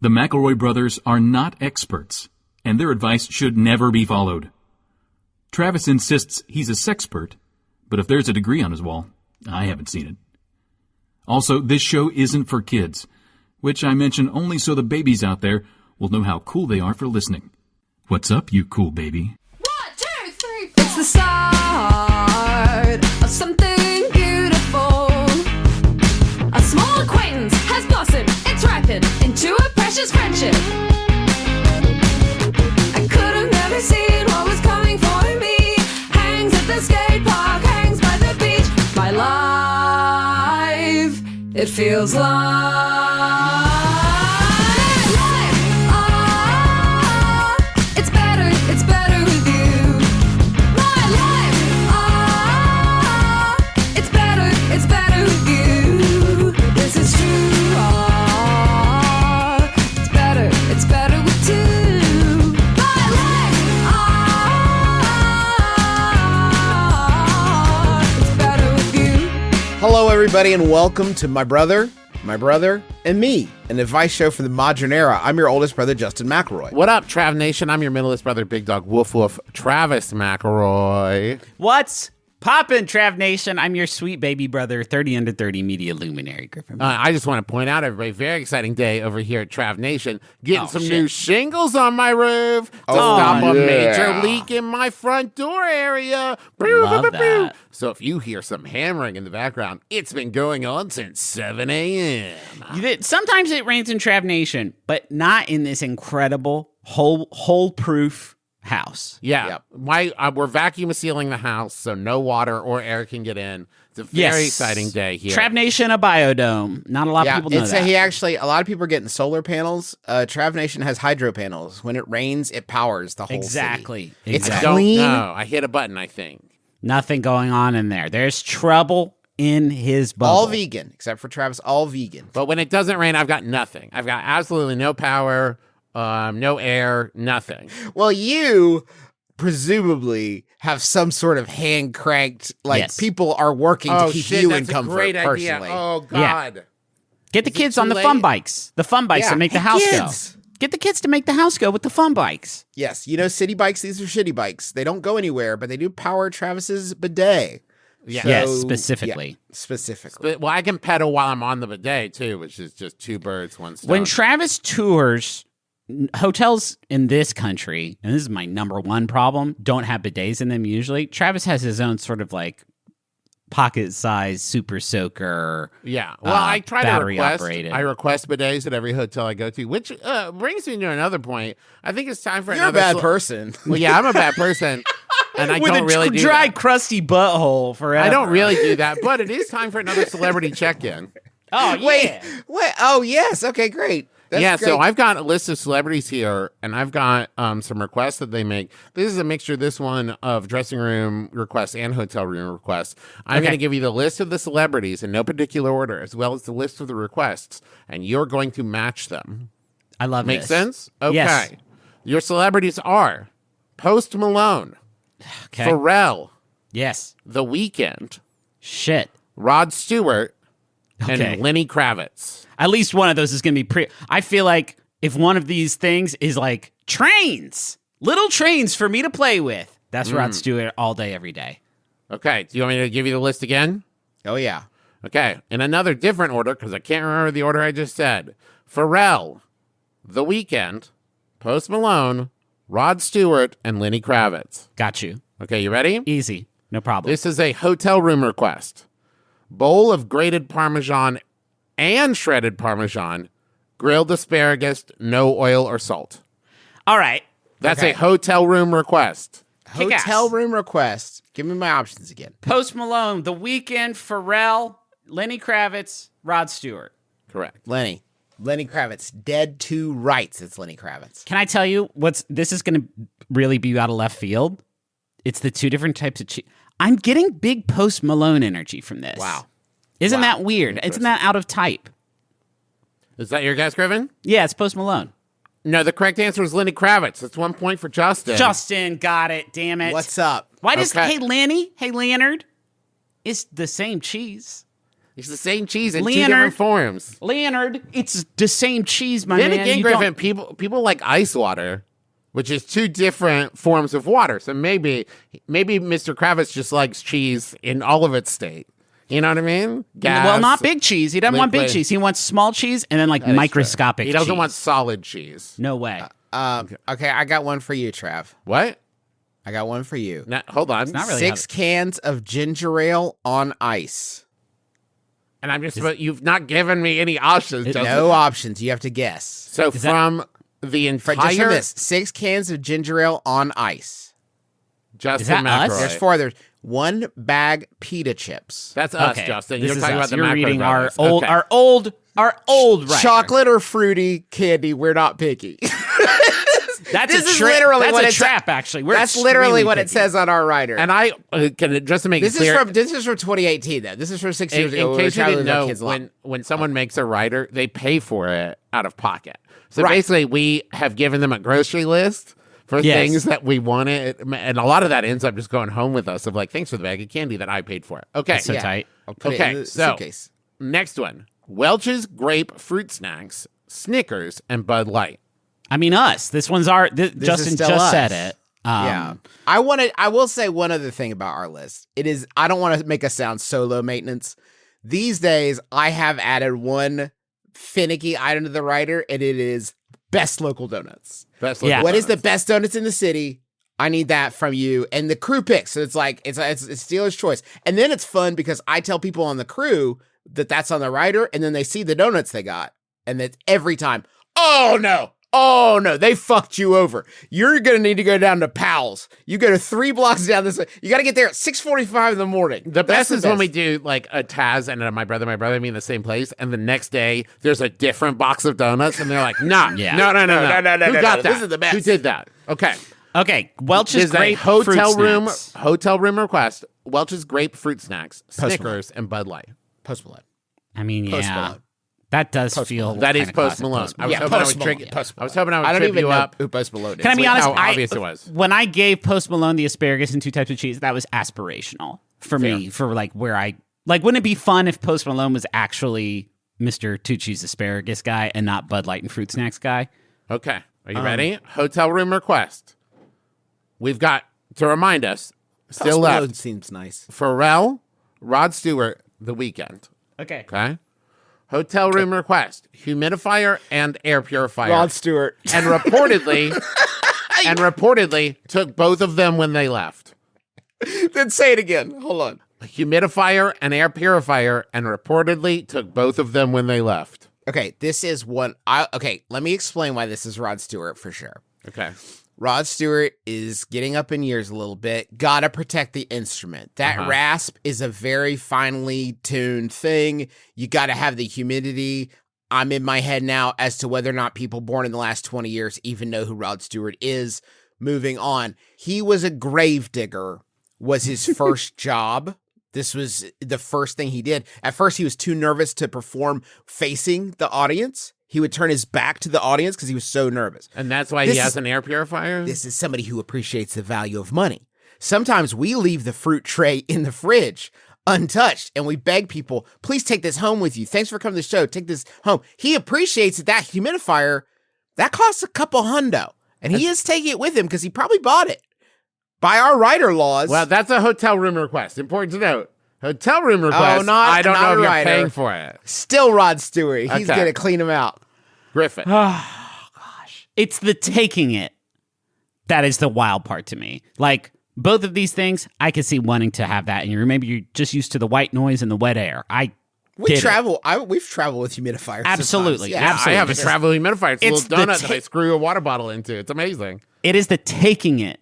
The McElroy brothers are not experts, and their advice should never be followed. Travis insists he's a sexpert, but if there's a degree on his wall, I haven't seen it. Also, this show isn't for kids, which I mention only so the babies out there will know how cool they are for listening. What's up, you cool baby? 1, 2, 3, 4. It's the start of something beautiful. A small acquaintance has blossomed, it's ripened into a precious friendship. I could have never seen what was coming for me. Hangs at the skate park, hangs by the beach. My life, it feels like Hello, everybody, and welcome to My Brother, and Me, an advice show for the modern era. I'm your oldest brother, Justin McElroy. What up, Trav Nation? I'm your middleest brother, Big Dog Woof Woof, Travis McElroy. What's poppin', Trav Nation? I'm your sweet baby brother, 30 under 30 media luminary, Griffin. I just want to point out, everybody, very exciting day over here at Trav Nation. Getting some new shingles on my roof to stop a major leak in my front door area. Love that. So if you hear some hammering in the background, it's been going on since 7 a.m. Sometimes it rains in Trav Nation, but not in this incredible hole-proof house. Yeah. We're vacuum sealing the house so no water or air can get in. It's a very exciting day here. Trav Nation, a biodome. Not a lot of people know that. A lot of people are getting solar panels. Trav Nation has hydro panels. When it rains, it powers the whole city. It's clean. No, I hit a button, I think. Nothing going on in there. There's trouble in his bubble. All vegan, except for Travis, all vegan. But when it doesn't rain, I've got nothing. I've got absolutely no power, no air, nothing. Well, you presumably have some sort of hand-cranked, people are working to keep you in comfort great personally. Idea. Oh, God. Yeah. Get the kids on the fun bikes. The fun bikes that make the house go. Get the kids to make the house go with the fun bikes. Yes, you know, city bikes, these are shitty bikes. They don't go anywhere, but they do power Travis's bidet. Yeah. Yes, specifically. Yeah, specifically. Well, I can pedal while I'm on the bidet, too, which is just two birds, one stone. When Travis tours, hotels in this country, and this is my number one problem, don't have bidets in them usually. Travis has his own sort of like pocket-sized super soaker. Yeah. Well, I try to request. Operated. I request bidets at every hotel I go to, which brings me to another point. I think it's time for You're another. You're a bad person. Well, yeah, I'm a bad person. And I don't really do dry, that. crusty butthole forever. I don't really do that, but it is time for another celebrity check-in. Oh, yeah. Wait. Oh, yes. Okay, great. That's great. So I've got a list of celebrities here, and I've got some requests that they make. This is a mixture, this one, of dressing room requests and hotel room requests. I'm going to give you the list of the celebrities in no particular order, as well as the list of the requests, and you're going to match them. I love Make this. sense? Okay. Yes. Your celebrities are Post Malone, Pharrell, yes, The Weeknd, shit, Rod Stewart, and Lenny Kravitz. At least one of those is going to be I feel like if one of these things is like trains, little trains for me to play with, that's Rod Stewart all day, every day. Okay. Do you want me to give you the list again? Oh, yeah. Okay. In another different order, because I can't remember the order I just said. Pharrell, The Weeknd, Post Malone, Rod Stewart, and Lenny Kravitz. Got you. Okay, you ready? Easy. No problem. This is a hotel room request. Bowl of grated Parmesan and shredded Parmesan, grilled asparagus, no oil or salt. All right. That's a hotel room request. Hotel room request. Give me my options again. Post Malone, The Weeknd, Pharrell, Lenny Kravitz, Rod Stewart. Correct. Lenny Kravitz. Dead to rights. It's Lenny Kravitz. Can I tell you this is going to really be out of left field? It's the two different types of cheese. I'm getting big Post Malone energy from this. Wow. Isn't that weird? Isn't that out of type? Is that your guess, Griffin? Yeah, it's Post Malone. No, the correct answer is Lenny Kravitz. That's 1 point for Justin. Justin, got it. Damn it. What's up? Why does Hey Leonard? It's the same cheese. It's the same cheese in two Leonard. different forms. Leonard, it's the same cheese, my Then man. again, You Griffin, don't- people like ice water, which is two different forms of water. So maybe Mr. Kravitz just likes cheese in all of its state. You know what I mean? Gas, well, not big cheese. He doesn't want big liquid. cheese. He wants small cheese and then like microscopic He doesn't cheese. want solid cheese. No way. Okay, I got one for you, Trav. What? I got one for you. No, hold on. not really 6 cans of ginger ale on ice. And I'm just, but you've not given me any options. Justin. No options. You have to guess. So from the Just from entire this, 6 cans of ginger ale on ice. Justin that us? McElroy. There's 4. There's 1 bag pita chips. That's us, Okay, Justin. this You're is talking us. about the You're macro reading brothers. our Okay. old writer. Chocolate or fruity candy, we're not picky. That's This a is trap. literally That's what a it's- trap. Actually, We're That's literally extremely what it picky. says on our writer. And I just to make this it clear, is from 2018 though. This is from 6 years in ago. when we were case you trying to didn't live our know, kids' life. when someone makes a rider, they pay for it out of pocket. So Right. basically, we have given them a grocery list for Yes. things that we wanted, and a lot of that ends up just going home with us. Of like, thanks for the bag of candy that I paid for. Okay, That's so tight. I'll put it Okay, in the so- suitcase. next one: Welch's grape fruit snacks, Snickers, and Bud Light. I mean, us. This one's our. Justin still just us. said it. Yeah. I will say one other thing about our list. It is, I don't want to make us sound so low maintenance. These days, I have added one finicky item to the writer, and it is best local donuts. Best Yeah. What is the best donuts in the city? I need that from you. And the crew picks. So it's like, it's Steeler's choice. And then it's fun because I tell people on the crew that that's on the writer, and then they see the donuts they got. And that's every time, oh no, they fucked you over. You're going to need to go down to Powell's. You go to 3 blocks down this way. You got to get there at 6:45 in the morning. The That's best is when we do like a Taz and my brother meet in the same place, and the next day there's a different box of donuts, and they're like, nah, Yeah. no. No, Who no, got no, that? this is the best. Who did that? Okay. Okay, Welch's Is a grape hotel fruit room snacks. hotel room request. Welch's grapefruit snacks, Malone. Snickers, and Bud Light. Post Malone. I mean, Post yeah, Malone. that does feel. That is kinda Post classic Malone. I was Yeah, hoping I Post would trick. Malone. Post I was hoping I would I don't trip even you know up. who Post Malone is. Can I be with honest? how obvious it was. When I gave Post Malone the asparagus and 2 types of cheese, that was aspirational for me. For like where I like, wouldn't it be fun if Post Malone was actually Mr. 2 cheese asparagus guy and not Bud Light and fruit snacks guy? Okay, are you ready? Hotel room request. We've got to remind us. Still Post Malone left. seems nice. Pharrell, Rod Stewart, The Weeknd. Okay. Okay. Hotel room request: humidifier and air purifier. Rod Stewart. and reportedly took both of them when they left. Then say it again. Hold on. A humidifier and air purifier, and reportedly took both of them when they left. Okay, this is one. Okay, let me explain why this is Rod Stewart for sure. Okay. Rod Stewart is getting up in years a little bit. Gotta protect the instrument. That rasp is a very finely tuned thing. You gotta have the humidity. I'm in my head now as to whether or not people born in the last 20 years even know who Rod Stewart is. Moving on. He was a grave digger, was his first job. This was the first thing he did. At first, he was too nervous to perform facing the audience. He would turn his back to the audience because he was so nervous. And that's why This he has is- an air purifier? This is somebody who appreciates the value of money. Sometimes we leave the fruit tray in the fridge untouched and we beg people, please take this home with you. Thanks for coming to the show. Take this home. He appreciates that humidifier, that costs a couple hundo. And he is taking it with him because he probably bought it. By our writer laws. Well, that's a hotel room request. Important to note. Hotel room request. I don't know if you're writer. paying for it. Still Rod Stewart. He's Okay. going to clean him out. Griffin. It's the taking it that is the wild part to me. Like, both of these things, I could see wanting to have that in your room. Maybe you're just used to the white noise and the wet air. We've traveled with humidifiers. Absolutely. sometimes. Yeah. I have a travel humidifier. It's a It's little the donut that I screw a water bottle into. It's amazing. It is the taking it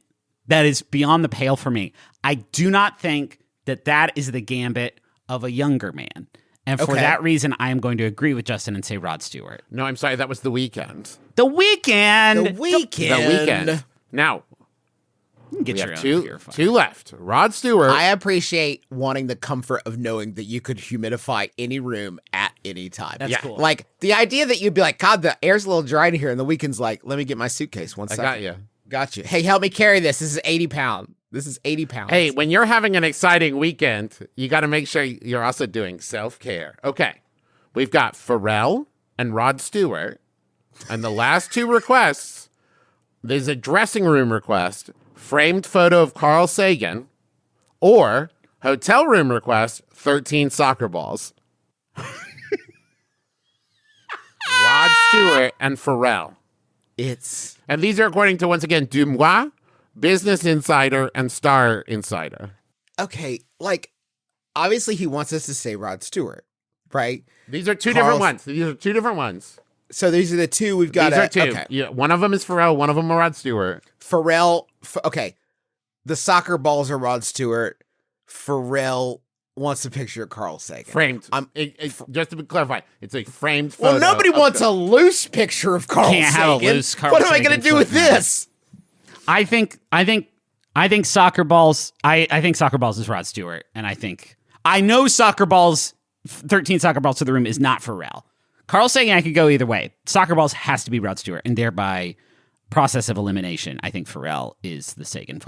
that is beyond the pale for me. I do not think that is the gambit of a younger man. And for Okay. that reason, I am going to agree with Justin and say Rod Stewart. No, I'm sorry. That was The Weeknd. The Weeknd. The Weeknd. The Weeknd. Now, Get we your have own purifier. two left. Rod Stewart. I appreciate wanting the comfort of knowing that you could humidify any room at any time. That's cool. Like the idea that you'd be like, God, the air's a little dry in here, and the Weekend's like, let me get my suitcase. One I second. got you. Got you. Hey, help me carry this. This is 80 pound. This is 80 pounds. Hey, when you're having an exciting weekend, you got to make sure you're also doing self-care. Okay. We've got Pharrell and Rod Stewart. And the last two requests, there's a dressing room request, framed photo of Carl Sagan, or hotel room request, 13 soccer balls. Rod Stewart and Pharrell. And these are according to, once again, Dumois, Business Insider, and Star Insider. Okay, like, obviously he wants us to say Rod Stewart, right? These are two different ones. So these are the two we've got. These are two. Okay. Yeah, one of them is Pharrell, one of them is Rod Stewart. Pharrell, okay. The soccer balls are Rod Stewart. Pharrell wants a picture of Carl Sagan. Framed. Just to clarify, it's a framed photo. Well, nobody wants a loose picture of Carl Sagan. Can't have a loose Carl What am I Sagan going to do with this? I think soccer balls. I think soccer balls is Rod Stewart, and I know soccer balls. 13 soccer balls to the room is not Pharrell. Carl Sagan, I could go either way. Soccer balls has to be Rod Stewart, and thereby process of elimination, I think Pharrell is the Sagan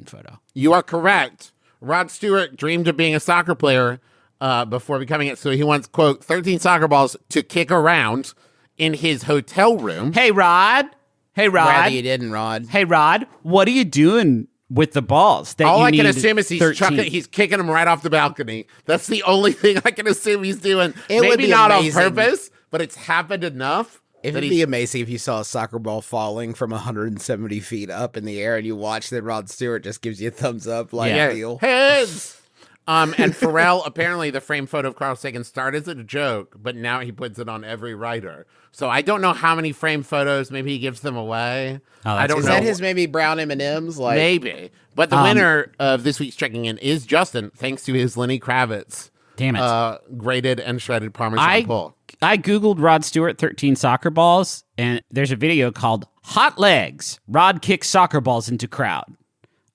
photo. You are correct. Rod Stewart dreamed of being a soccer player before becoming it, so he wants, quote, 13 soccer balls to kick around in his hotel room. Hey, Rod. Rather you didn't, Rod. Hey, Rod. What are you doing with the balls? All I can assume is he's kicking them right off the balcony. That's the only thing I can assume he's doing. Maybe not amazing. On purpose, but it's happened enough. It would be amazing if you saw a soccer ball falling from 170 feet up in the air and you watch that Rod Stewart just gives you a thumbs up like deal. Heads! And Pharrell, apparently the framed photo of Carl Sagan started as a joke, but now he puts it on every writer. So I don't know how many framed photos. Maybe he gives them away. I don't know. Is that his maybe brown M&Ms? Like maybe. But the winner of this week's Checking In is Justin, thanks to his Lenny Kravitz. Damn it. Grated and shredded Parmesan pull. I Googled Rod Stewart 13 soccer balls, and there's a video called Hot Legs. Rod kicks soccer balls into crowd.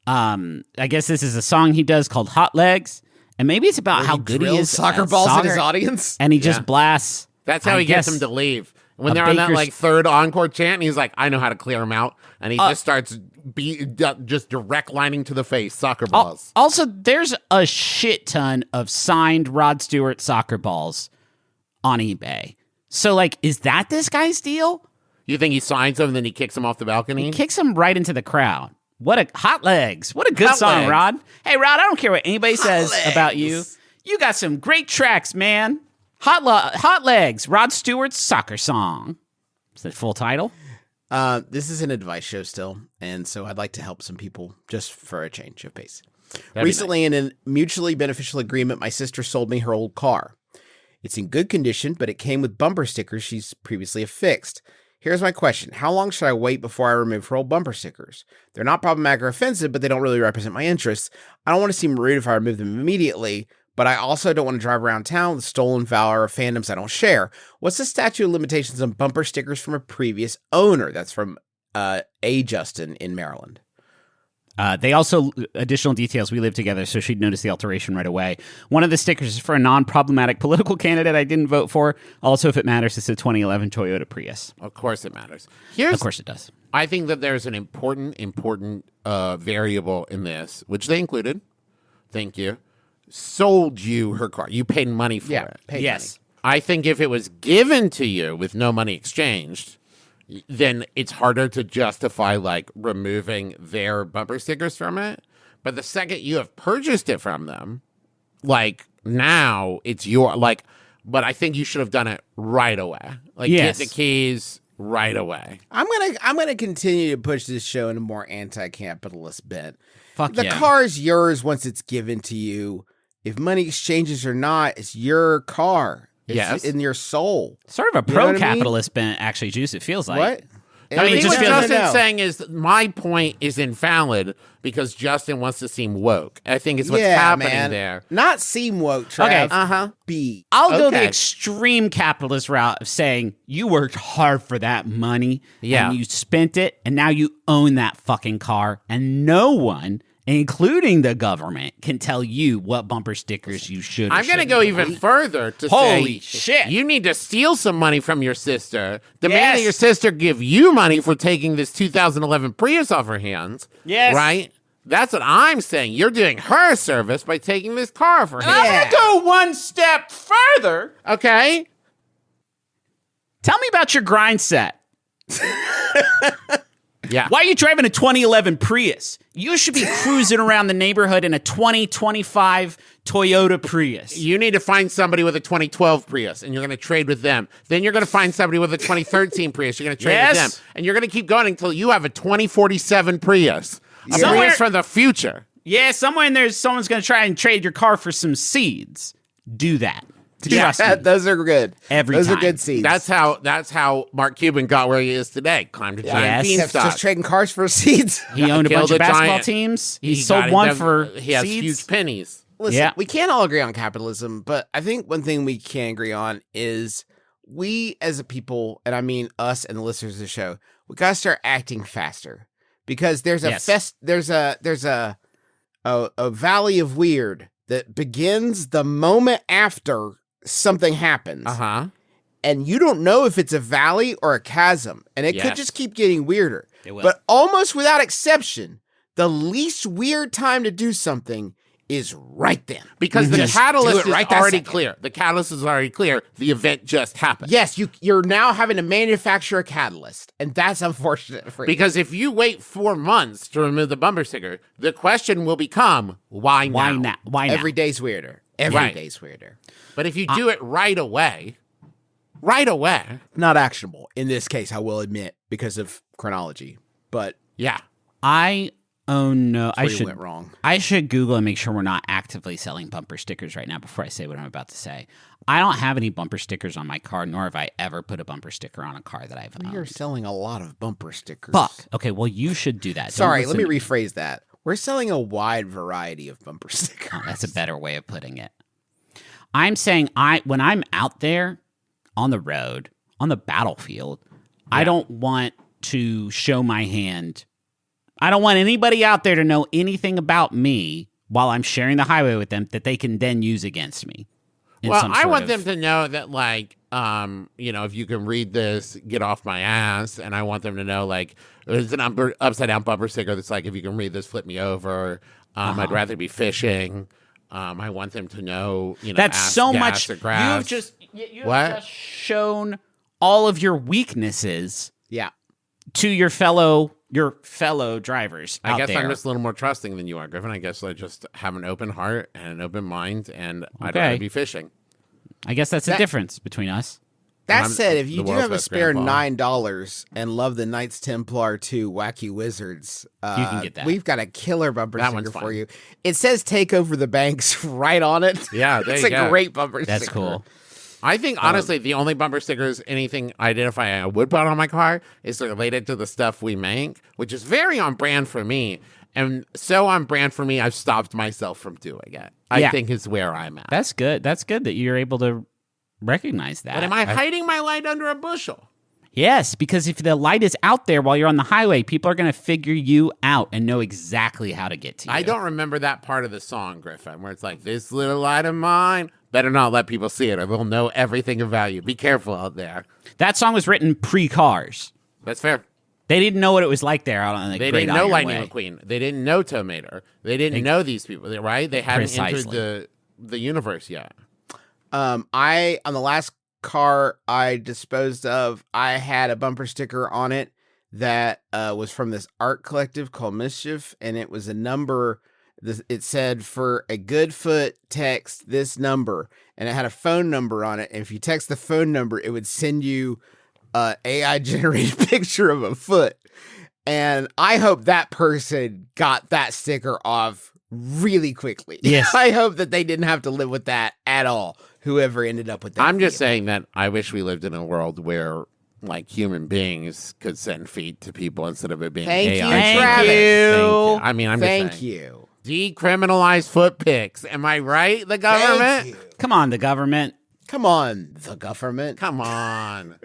I guess this is a song he does called Hot Legs, and maybe it's about how good he is soccer at balls soccer, in his audience. And he just blasts. That's how he gets them to leave. When they're on that like third encore chant, he's like, I know how to clear them out. And he just starts just direct lining to the face, soccer balls. Also, there's a shit ton of signed Rod Stewart soccer balls on eBay. So, like, is that this guy's deal? You think he signs them and then he kicks them off the balcony? He kicks them right into the crowd. What a Hot Legs. What a good song, Rod. Hey, Rod, I don't care what anybody says about you. You got some great tracks, man. Hot Legs, Rod Stewart's soccer song. Is that full title? This is an advice show still, and so I'd like to help some people just for a change of pace. Recently, in a mutually beneficial agreement, my sister sold me her old car. It's in good condition, but it came with bumper stickers she's previously affixed. Here's my question. How long should I wait before I remove her old bumper stickers? They're not problematic or offensive, but they don't really represent my interests. I don't want to seem rude if I remove them immediately, but I also don't want to drive around town with stolen valor or fandoms I don't share. What's the statute of limitations on bumper stickers from a previous owner? That's from A. Justin in Maryland. They also, additional details, we live together, so she'd notice the alteration right away. One of the stickers is for a non-problematic political candidate I didn't vote for. Also, if it matters, it's a 2011 Toyota Prius. Of course it matters. Of course it does. I think that there's an important variable in this, which they included. Thank you. Sold you her car. You paid money for it. Yes. Money. I think if it was given to you with no money exchanged, then it's harder to justify like removing their bumper stickers from it. But the second you have purchased it from them, like now it's your but I think you should have done it right away. Like get the keys right away. I'm gonna continue to push this show in a more anti-capitalist bent. The car's yours once it's given to you. If money exchanges or not, it's your car. It's in your soul. Sort of a pro-capitalist bent, actually, Juice, it feels like. What? I mean, what Justin's saying is my point is invalid because Justin wants to seem woke. I think it's what's happening there. Not seem woke, Trav. Okay. I'll go the extreme capitalist route of saying you worked hard for that money and you spent it and now you own that fucking car and no one, including the government, can tell you what bumper stickers you should. I'm going to go even further to Holy say, shit. You need to steal some money from your sister. Demand that your sister give you money for taking this 2011 Prius off her hands. Yes. Right? That's what I'm saying. You're doing her a service by taking this car for him. I'm going to go one step further. Okay. Tell me about your grind set. Yeah. Why are you driving a 2011 Prius? You should be cruising around the neighborhood in a 2025 Toyota Prius. You need to find somebody with a 2012 Prius, and you're going to trade with them. Then you're going to find somebody with a 2013 Prius. You're going to trade with them. And you're going to keep going until you have a 2047 Prius. A Prius from the future. Yeah, somewhere in there, someone's going to try and trade your car for some seeds. Do that. Trust me. Those are good. Every time. Are good seeds. That's how Mark Cuban got where he is today. Climbed a giant beanstalk. Just trading cars for seeds. He owned a bunch of basketball teams. He sold one for He has seeds. huge pennies. Listen, we can't all agree on capitalism, but I think one thing we can agree on is we as a people, and I mean us and the listeners of the show, we gotta start acting faster because there's a valley of weird that begins the moment after something happens. And you don't know if it's a valley or a chasm, and it could just keep getting weirder. It will. But almost without exception, the least weird time to do something is right then. Because the catalyst is right already clear. The catalyst is already clear. The event just happened. Yes, you're now having to manufacture a catalyst, and that's unfortunate for you. Because if you wait 4 months to remove the bumper sticker, the question will become, why now? Why now? Every day's weirder. Every day's weirder. But if you do it right away, not actionable in this case, I will admit, because of chronology. But yeah. I went wrong. I should Google and make sure we're not actively selling bumper stickers right now before I say what I'm about to say. I don't have any bumper stickers on my car, nor have I ever put a bumper sticker on a car that I've owned. You're selling a lot of bumper stickers. Fuck. Okay, well, you should do that. Sorry, let me rephrase that. We're selling a wide variety of bumper stickers. Oh, that's a better way of putting it. I'm saying when I'm out there on the road, on the battlefield, I don't want to show my hand. I don't want anybody out there to know anything about me while I'm sharing the highway with them that they can then use against me. Well, I want them to know that, like, if you can read this, get off my ass. And I want them to know, like, there's an upside down bumper sticker that's like, if you can read this, flip me over. I'd rather be fishing. I want them to know, that's so much. Or grass. You have just shown all of your weaknesses. Yeah. To your fellow drivers. I guess there. I'm just a little more trusting than you are, Griffin. I guess I just have an open heart and an open mind, and I'd rather be fishing. I guess that's the difference between us. That said, if you do have a best spare grandpa. $9 and love the Knights Templar 2 Wacky Wizards, you can get that. We've got a killer bumper That sticker one's for you. It says "Take over the banks" right on it. Yeah, there it's you a go. great bumper sticker. That's cool. I think, honestly, the only bumper stickers, anything I identify I would put on my car is related to the stuff we make, which is very on brand for me. And so on brand for me, I've stopped myself from doing it. I think is where I'm at. That's good. That's good that you're able to recognize that. But am I hiding my light under a bushel? Yes, because if the light is out there while you're on the highway, people are going to figure you out and know exactly how to get to you. I don't remember that part of the song, Griffin, where it's like, this little light of mine. Better not let people see it or they'll know everything about you. Be careful out there. That song was written pre-Cars. That's fair. They didn't know what it was like there out on the They Great didn't know Iron Lightning Way. McQueen. They didn't know Tomater. They didn't know these people, right? They hadn't Precisely. entered the universe yet. On the last car I disposed of, I had a bumper sticker on it that was from this art collective called Mischief, and it was a number. It said, "For a good foot, text this number," and it had a phone number on it. And if you text the phone number, it would send you an AI generated picture of a foot. And I hope that person got that sticker off really quickly. Yes. I hope that they didn't have to live with that at all. Whoever ended up with that. I'm just saying that I wish we lived in a world where, like, human beings could send feet to people instead of it being Thank AI. you, generated. Travis. Thank you. I mean, I'm just Thank saying. you. Decriminalize foot pics. Am I right, the government? Thank you. Come on, the government. Come on, the government. Come on.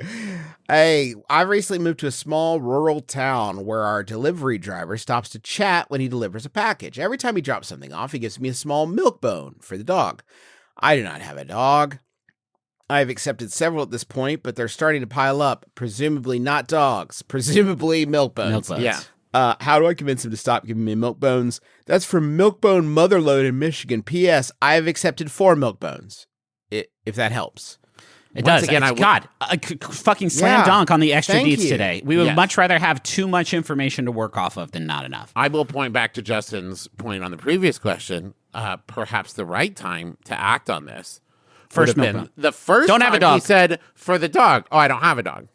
Hey, I recently moved to a small rural town where our delivery driver stops to chat when he delivers a package. Every time he drops something off, he gives me a small milk bone for the dog. I do not have a dog. I've accepted several at this point, but they're starting to pile up. Presumably not dogs. Presumably milk bones. Milk bones. Yeah. How do I convince him to stop giving me milk bones? That's from Milkbone Motherload in Michigan. P.S. I have accepted 4 milk bones. If that helps. It Once does. again, Fucking slam dunk on the extra Thank deets you. today. We would Yes. much rather have too much information to work off of than not enough. I will point back to Justin's point on the previous question. Perhaps the right time to act on this First would have milk been the first Don't have a time he dog. said for the dog. Oh, I don't have a dog.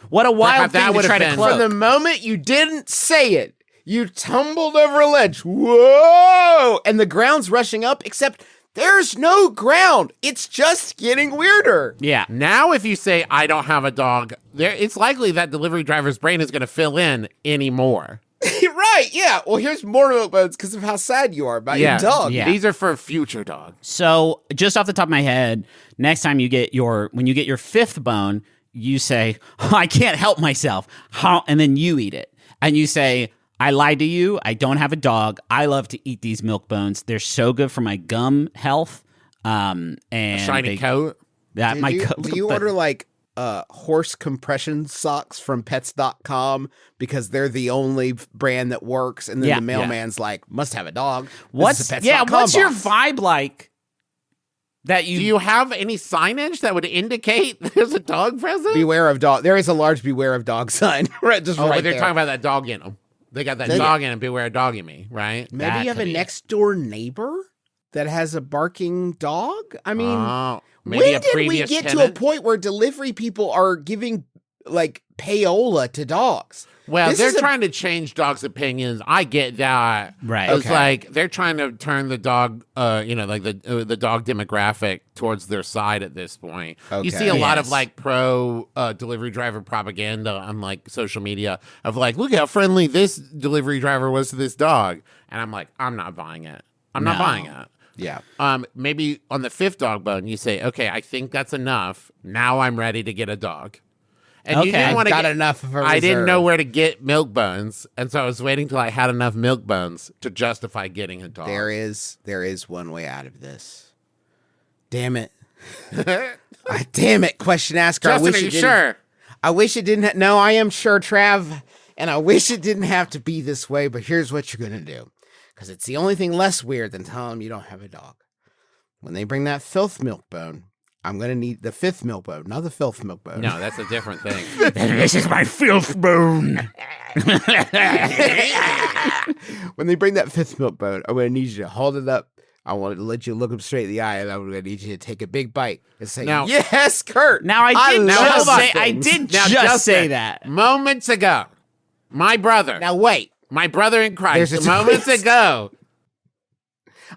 What a wild Perhaps that thing to would try have to been- cloak. From the moment you didn't say it, you tumbled over a ledge. Whoa! And the ground's rushing up, except there's no ground. It's just getting weirder. Yeah. Now, if you say I don't have a dog, it's likely that delivery driver's brain is going to fill in anymore. Right, yeah. Well, here's more milk bones because of how sad you are about your dog. Yeah. These are for future dog. So, just off the top of my head, next time when you get your 5th bone, you say, I can't help myself. And then you eat it. And you say, I lied to you. I don't have a dog. I love to eat these milk bones. They're so good for my gum health. And Shiny coat. That my coat. Do you order like horse compression socks from pets.com because they're the only brand that works? And then Yeah. the mailman's like, must have a dog. This is a What's pets.com what's your box. vibe like? That Do you have any signage that would indicate there's a dog present? Beware of dog. There is a large beware of dog sign. Right, just Oh, right but they're there. talking about that dog in them. They got that dog in them. Beware of dog in me, right? Maybe That you have could a be it. next door neighbor that has a barking dog? I mean, Oh, maybe when a did we previous get to a tenant? point where delivery people are giving like payola to dogs? Well, This they're is a- trying to change dogs' opinions. I get that. Right. It's Okay. like they're trying to turn the dog, like the dog demographic towards their side at this point. You Okay. see a lot of Yes. like pro delivery driver propaganda on like social media of like, look how friendly this delivery driver was to this dog, and I'm like, I'm not buying it. I'm not No. buying it. Yeah. Maybe on the 5th dog bone, you say, okay, I think that's enough. Now I'm ready to get a dog. And you Okay. didn't want to Got get enough of a I didn't reserve. know where to get milk bones, and so I was waiting till I had enough milk bones to justify getting a dog. There is one way out of this. Damn it. Damn it, question asker. Justin, I wish are you it didn't. sure? I wish it didn't. No, I am sure, Trav. And I wish it didn't have to be this way, but here's what you're going to do. Because it's the only thing less weird than telling them you don't have a dog. When they bring that filth milk bone, I'm going to need the 5th milk bone, not the filth milk bone. No, that's a different thing. This is my filth bone. When they bring that 5th milk bone, I'm going to need you to hold it up. I want to let you look them straight in the eye, and I'm going to need you to take a big bite and say, Now- yes, Kurt. Now I did love just say things." I did Now, just Justin, say that. Moments ago, my brother Wait. in Christ, There's a moments twist. ago.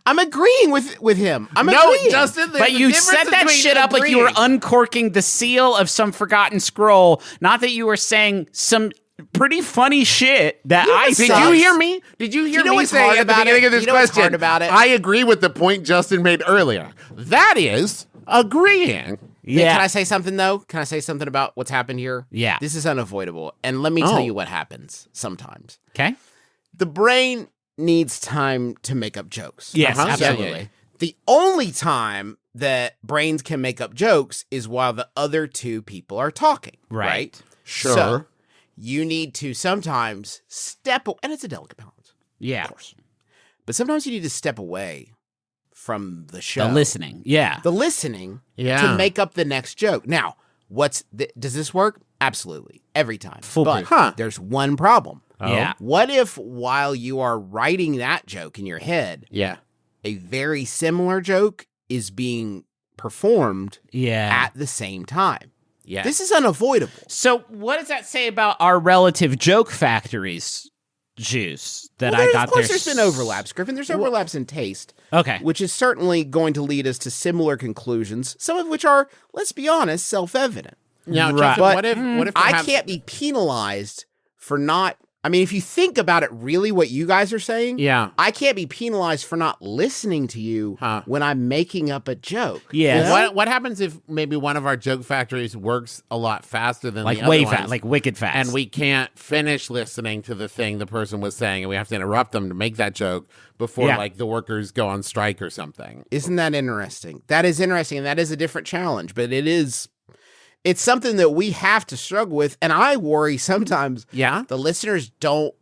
I'm agreeing with him. I'm No, agreeing. Justin, there's But a you difference set that between shit up like you were agreeing. uncorking the seal of some forgotten scroll. Not that you were saying some pretty funny shit that I Did saw. you hear me? Did you hear know me what's say hard at the about beginning it? of this You know what's question? hard about it? I agree with the point Justin made earlier. That is agreeing. Yeah. Can I say something, though? Can I say something about what's happened here? Yeah. This is unavoidable. And let me tell you what happens sometimes. Okay. The brain needs time to make up jokes. Yes, Uh-huh. absolutely. The only time that brains can make up jokes is while the other two people are talking. Right. Sure. So you need to sometimes and it's a delicate balance, Yeah. of course. But sometimes you need to step away from the show. The listening. Yeah. The listening Yeah. to make up the next joke. Now, does this work? Absolutely. Every time. Foolproof. But there's one problem. Yeah. What if while you are writing that joke in your head, Yeah. a very similar joke is being performed Yeah. at the same time? Yeah. This is unavoidable. So what does that say about our relative joke factories, Juice? That Well, I there- got of course, there. there's been overlaps, Griffin. There's overlaps in taste, Okay. which is certainly going to lead us to similar conclusions, some of which are, let's be honest, self-evident. Now, Right. Justin, But what if I perhaps- can't be penalized for not. I mean, if you think about it, really, what you guys are saying, Yeah. I can't be penalized for not listening to you Huh. when I'm making up a joke. Yeah. What happens if maybe one of our joke factories works a lot faster than Like the other way ones, fast, like wicked fast. and we can't finish listening to the thing the person was saying, and we have to interrupt them to make that joke before Yeah. like the workers go on strike or something? Isn't that interesting? That is interesting, and that is a different challenge, but it is. it's something that we have to struggle with. And I worry sometimes Yeah. the listeners don't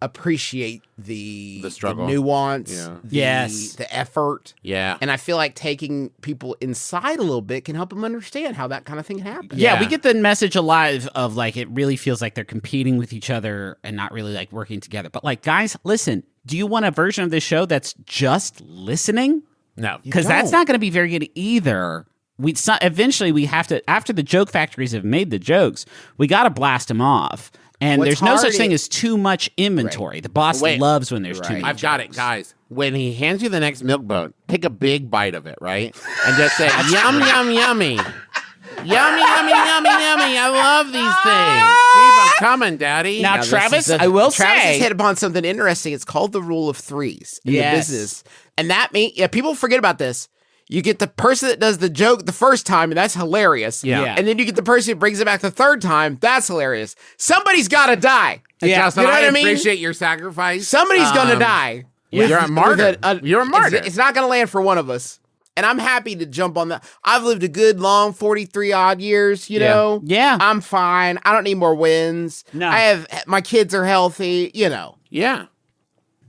appreciate the struggle. the nuance, Yeah. the effort. Yeah. And I feel like taking people inside a little bit can help them understand how that kind of thing can happen. Yeah, Yeah. we get the message alive of like it really feels like they're competing with each other and not really like working together. But like, guys, listen, do you want a version of this show that's just listening? No. Because that's don't. not going to be very good either. Eventually we have to, after the joke factories have made the jokes, we got to blast them off. And What's there's no such hard thing is- as too much inventory. The boss Wait. loves when there's too Right. many I've got it, jokes. guys. When he hands you the next milk boat, take a big bite of it, right? And just say, yum, yum, yummy. Yummy, yummy, yummy, yummy. I love these things. Keep 'em coming, Daddy. Now, this Travis, is I will Travis say- has hit upon something interesting. It's called the rule of threes in Yes. the business. And that means, people forget about this. You get the person that does the joke the first time, and that's hilarious. Yeah. And then you get the person who brings it back the third time. That's hilarious. Somebody's got to die. Yeah, Justin, You know I what I mean? appreciate your sacrifice. Somebody's going to die. You're a martyr. You're a martyr. It's not going to land for one of us. And I'm happy to jump on that. I've lived a good, long 43 odd years, you know? Yeah. I'm fine. I don't need more wins. No. My kids are healthy, you know. Yeah.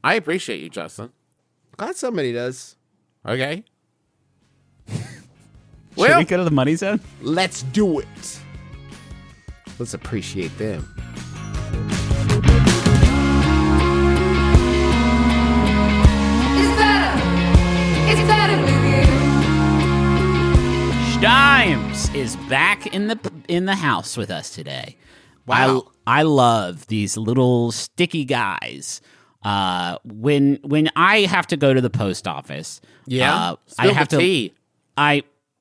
I appreciate you, Justin. Glad somebody does. Okay. Should we go to the money zone? Let's do it. Let's appreciate them. It's better with you. Stimes is back in the house with us today. Wow. I love these little sticky guys. When I have to go to the post office, I Spill have the to. tea.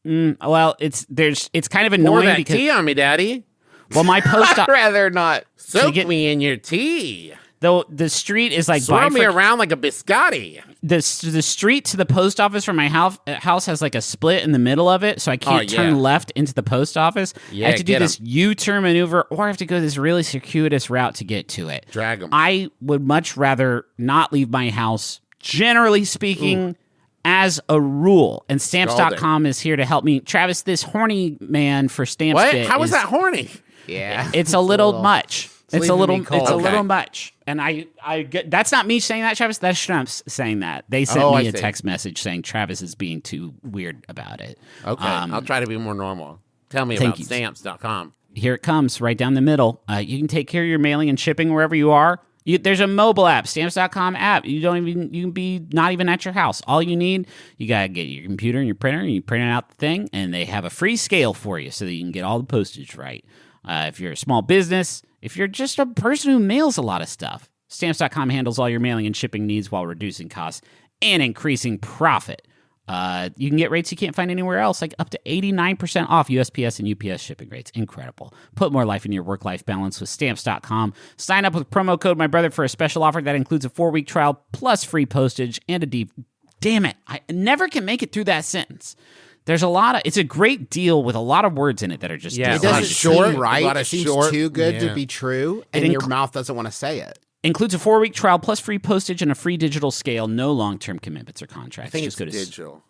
It's kind of Pour annoying that because tea on me, Daddy. well, my post I'd rather not. Soak get- me in your tea. though the street is like Swirl me around like a biscotti. the street to the post office from my house has like a split in the middle of it, so I can't yeah. turn left into the post office. Yeah, I have to do get 'em. this U-turn maneuver, or I have to go this really circuitous route to get to it. Drag 'em. I would much rather not leave my house, generally speaking, as a rule. And Stamps.com is here to help me. Travis, this horny man for Stamps What? bit How is is- that horny? Yeah. It's a little much. It's a leaving little. me cold. It's a Okay. little much. And I get, that's not me saying that, Travis. That's Shrimps saying that. They sent Oh, me I a see. text message saying Travis is being too weird about it. Okay. I'll try to be more normal. Tell me thank about you. stamps.com. Here it comes, right down the middle. You can take care of your mailing and shipping wherever you are. There's a mobile app, Stamps.com app. You can be not even at your house. All you need, you gotta get your computer and your printer, and you print out the thing, and they have a free scale for you so that you can get all the postage right. If you're a small business, if you're just a person who mails a lot of stuff, Stamps.com handles all your mailing and shipping needs while reducing costs and increasing profit. You can get rates you can't find anywhere else, like up to 89% off USPS and UPS shipping rates. Incredible. Put more life in your work-life balance with Stamps.com. Sign up with promo code MyBrother for a special offer that includes a 4-week trial plus free postage and a deep... Damn it. I never can make it through that sentence. There's a lot of... It's a great deal with a lot of words in it that are just... Yeah, It a lot doesn't of short, seem right. a lot of It seems short, too good yeah. to be true, and It your inc- mouth doesn't want to say it. Includes a 4-week trial plus free postage and a free digital scale. No long-term commitments or contracts. I think Just it's go to digital.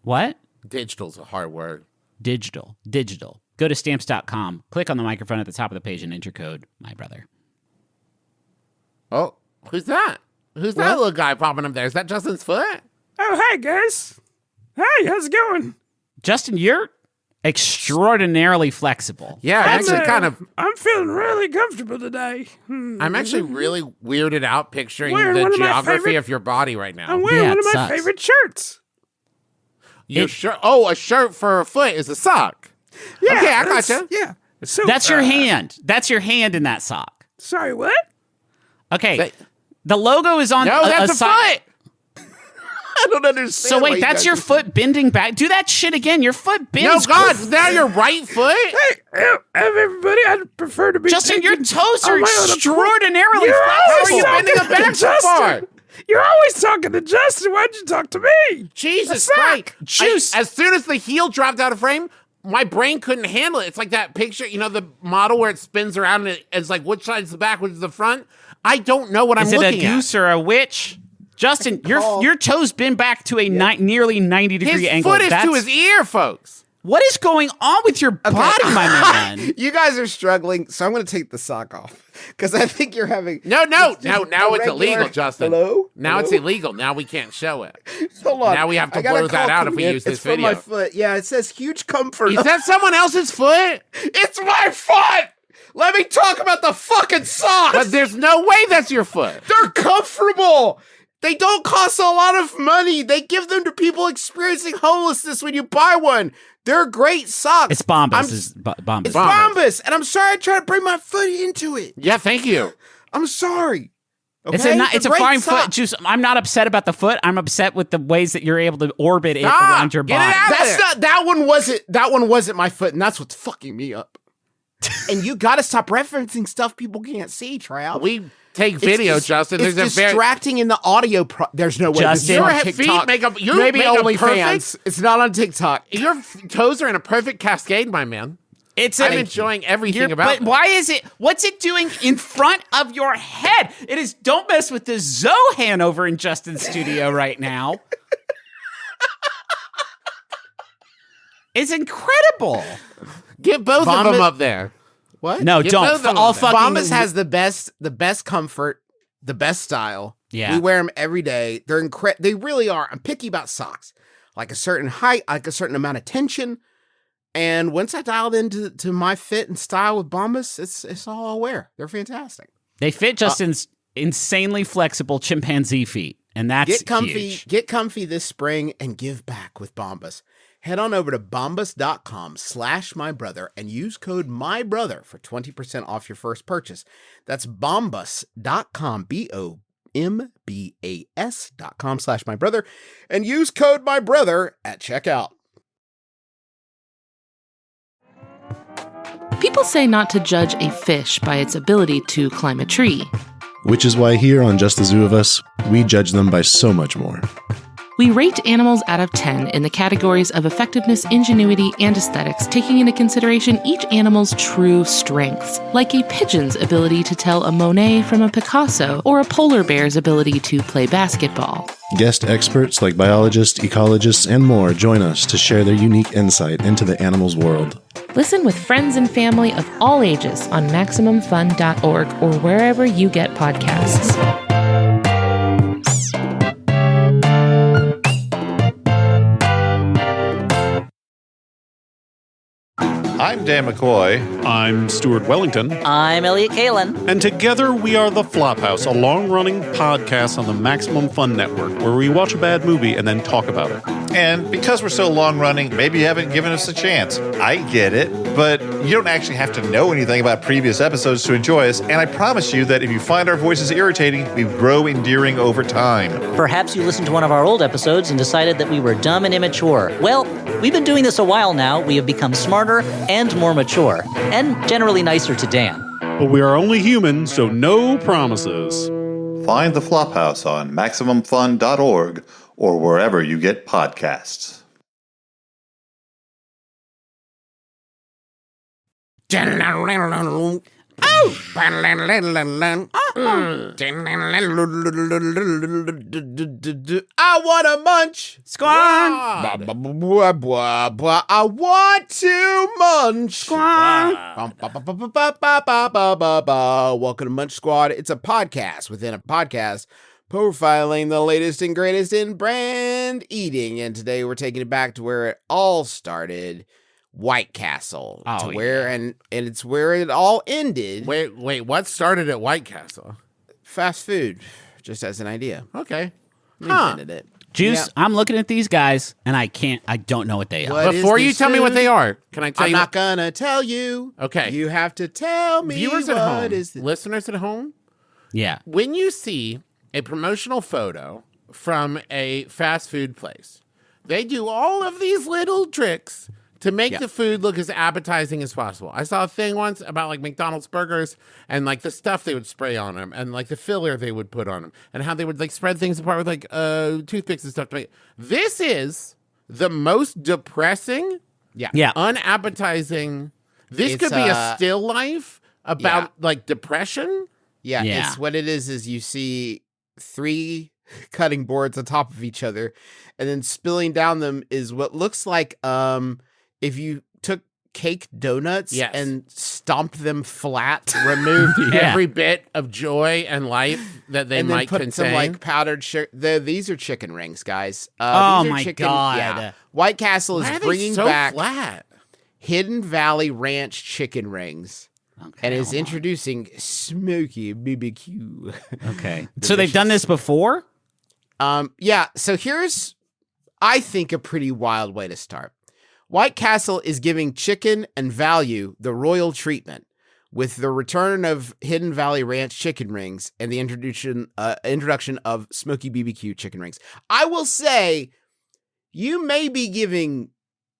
What? Digital's a hard word. Digital. Go to Stamps.com. Click on the microphone at the top of the page and enter code MyBrother. Oh, who's that? Who's that little guy popping up there? Is that Justin's foot? Oh, hey, guys. Hey, how's it going? Justin, you're extraordinarily flexible. Yeah, I'm actually I'm feeling really comfortable today. I'm actually really weirded out picturing Wearing the one of my geography favorite- of your body right now. I'm wearing Yeah, one it of my sucks. favorite shirts. Your shirt? Oh, a shirt for a foot is a sock. Yeah, Okay, I that's- gotcha. Yeah. So, That's your hand. That's your hand in that sock. Sorry, what? Okay. That- the logo is on No, that's a sock. foot. I don't understand. So why wait, you that's guys your are- foot bending back. Do that shit again. Your foot No, bends. God, now your right foot? Hey, everybody, I'd prefer to be Justin, your taken toes are on my own accord. extraordinarily You're How always are you talking bending it back to so far? Justin. You're always talking to Justin. Why'd you talk to me? Jesus A Christ. sock. Juice. As soon as the heel dropped out of frame, my brain couldn't handle it. It's like that picture, you know, the model where it spins around and it's like which side's the back, which is the front. I don't know what Is I'm it a looking at. goose or a witch? Justin, your toes bend back to a nearly 90-degree His angle. foot is to his ear, folks. What is going on with your body, my man? You guys are struggling, so I'm going to take the sock off because I think you're having. No. Now it's illegal, Justin. Hello? Now it's illegal. Now we can't show it. Hold on. Now we have to I gotta blur that call out if we command. use this it's from video. my foot. Yeah, it says huge comfort. Is that someone else's foot? It's my foot. Let me talk about the fucking socks. But there's no way that's your foot. They're comfortable. They don't cost a lot of money. They give them to people experiencing homelessness when you buy one. They're great socks. It's Bombas. It's Bombas. It's Bombas. And I'm sorry I tried to bring my foot into it. Yeah, thank you. I'm sorry. Okay? It's a great fine sock. foot. Juice. I'm not upset about the foot. I'm upset with the ways that you're able to orbit it Stop! around your Get body. it out! That's not that one wasn't my foot, and that's what's fucking me up. And you gotta stop referencing stuff people can't see, Trav. We take video, Justin. It's There's a very distracting in the audio. There's no way. Justin, this is your on feet TikTok. make up. Your Maybe make only a perfect, fans. It's not on TikTok. Your toes are in a perfect cascade, my man. I'm enjoying everything about But this. why is it? What's it doing in front of your head? It is. Don't mess with the Zohan over in Justin's studio right now. It's incredible. Get both of them up there. What? No, Get don't. both of them All there. fucking. Bombas has the best comfort, the best style. Yeah. We wear them every day. They're They really are. I'm picky about socks. Like a certain height, like a certain amount of tension. And once I dialed into my fit and style with Bombas, it's all I'll wear. They're fantastic. They fit Justin's insanely flexible chimpanzee feet, and that's huge. Get comfy this spring and give back with Bombas. Head on over to bombas.com/mybrother and use code MYBROTHER for 20% off your first purchase. That's bombas.com, BOMBAS.com/mybrother, and use code MYBROTHER at checkout. People say not to judge a fish by its ability to climb a tree. Which is why here on Just the Zoo of Us, we judge them by so much more. We rate animals out of 10 in the categories of effectiveness, ingenuity, and aesthetics, taking into consideration each animal's true strengths, like a pigeon's ability to tell a Monet from a Picasso, or a polar bear's ability to play basketball. Guest experts like biologists, ecologists, and more join us to share their unique insight into the animal's world. Listen with friends and family of all ages on MaximumFun.org or wherever you get podcasts. I'm Dan McCoy. I'm Stuart Wellington. I'm Elliot Kalin. And together we are The Flophouse, a long-running podcast on the Maximum Fun Network, where we watch a bad movie and then talk about it. And because we're so long running, maybe you haven't given us a chance. I get it, but you don't actually have to know anything about previous episodes to enjoy us. And I promise you that if you find our voices irritating, we grow endearing over time. Perhaps you listened to one of our old episodes and decided that we were dumb and immature. Well, we've been doing this a while now. We have become smarter and more mature, and generally nicer to Dan. But we are only human, so no promises. Find The Flophouse on MaximumFun.org or wherever you get podcasts. I want to munch. Squawk. I want to munch. Welcome to Munch Squad. It's a podcast within a podcast, profiling the latest and greatest in brand eating. And today we're taking it back to where it all started, White Castle. Oh, and it's where it all ended. Wait, what started at White Castle? Fast food, just as an idea. Okay. We invented it. Juice, Yeah. I'm looking at these guys, and I don't know what they are. What Before is you this tell me what food? they are, can I tell I'm you? not gonna tell you. Okay. You have to tell me. Viewers at what home, is this. listeners at home, Yeah. when you see a promotional photo from a fast food place, they do all of these little tricks to make the food look as appetizing as possible. I saw a thing once about like McDonald's burgers and like the stuff they would spray on them and like the filler they would put on them and how they would like spread things apart with like toothpicks and stuff to make. This is the most depressing, Yeah. unappetizing. This It's, could be a still life about like depression. Yeah, Yeah. it's what it is you see 3 cutting boards on top of each other, and then spilling down them is what looks like if you took cake donuts Yes. and stomped them flat, Removed Yeah. every bit of joy and life that they and then might put contain. some like powdered sugar. These are chicken rings, guys. Oh, these are my chicken, God. Yeah. White Castle is Why are they bringing so back flat? Hidden Valley Ranch chicken rings. Okay, And is hold on. introducing smoky BBQ. Okay. So they've done this before? Yeah, so here's, I think, a pretty wild way to start. White Castle is giving chicken and value the royal treatment with the return of Hidden Valley Ranch chicken rings and the introduction of smoky BBQ chicken rings. I will say, you may be giving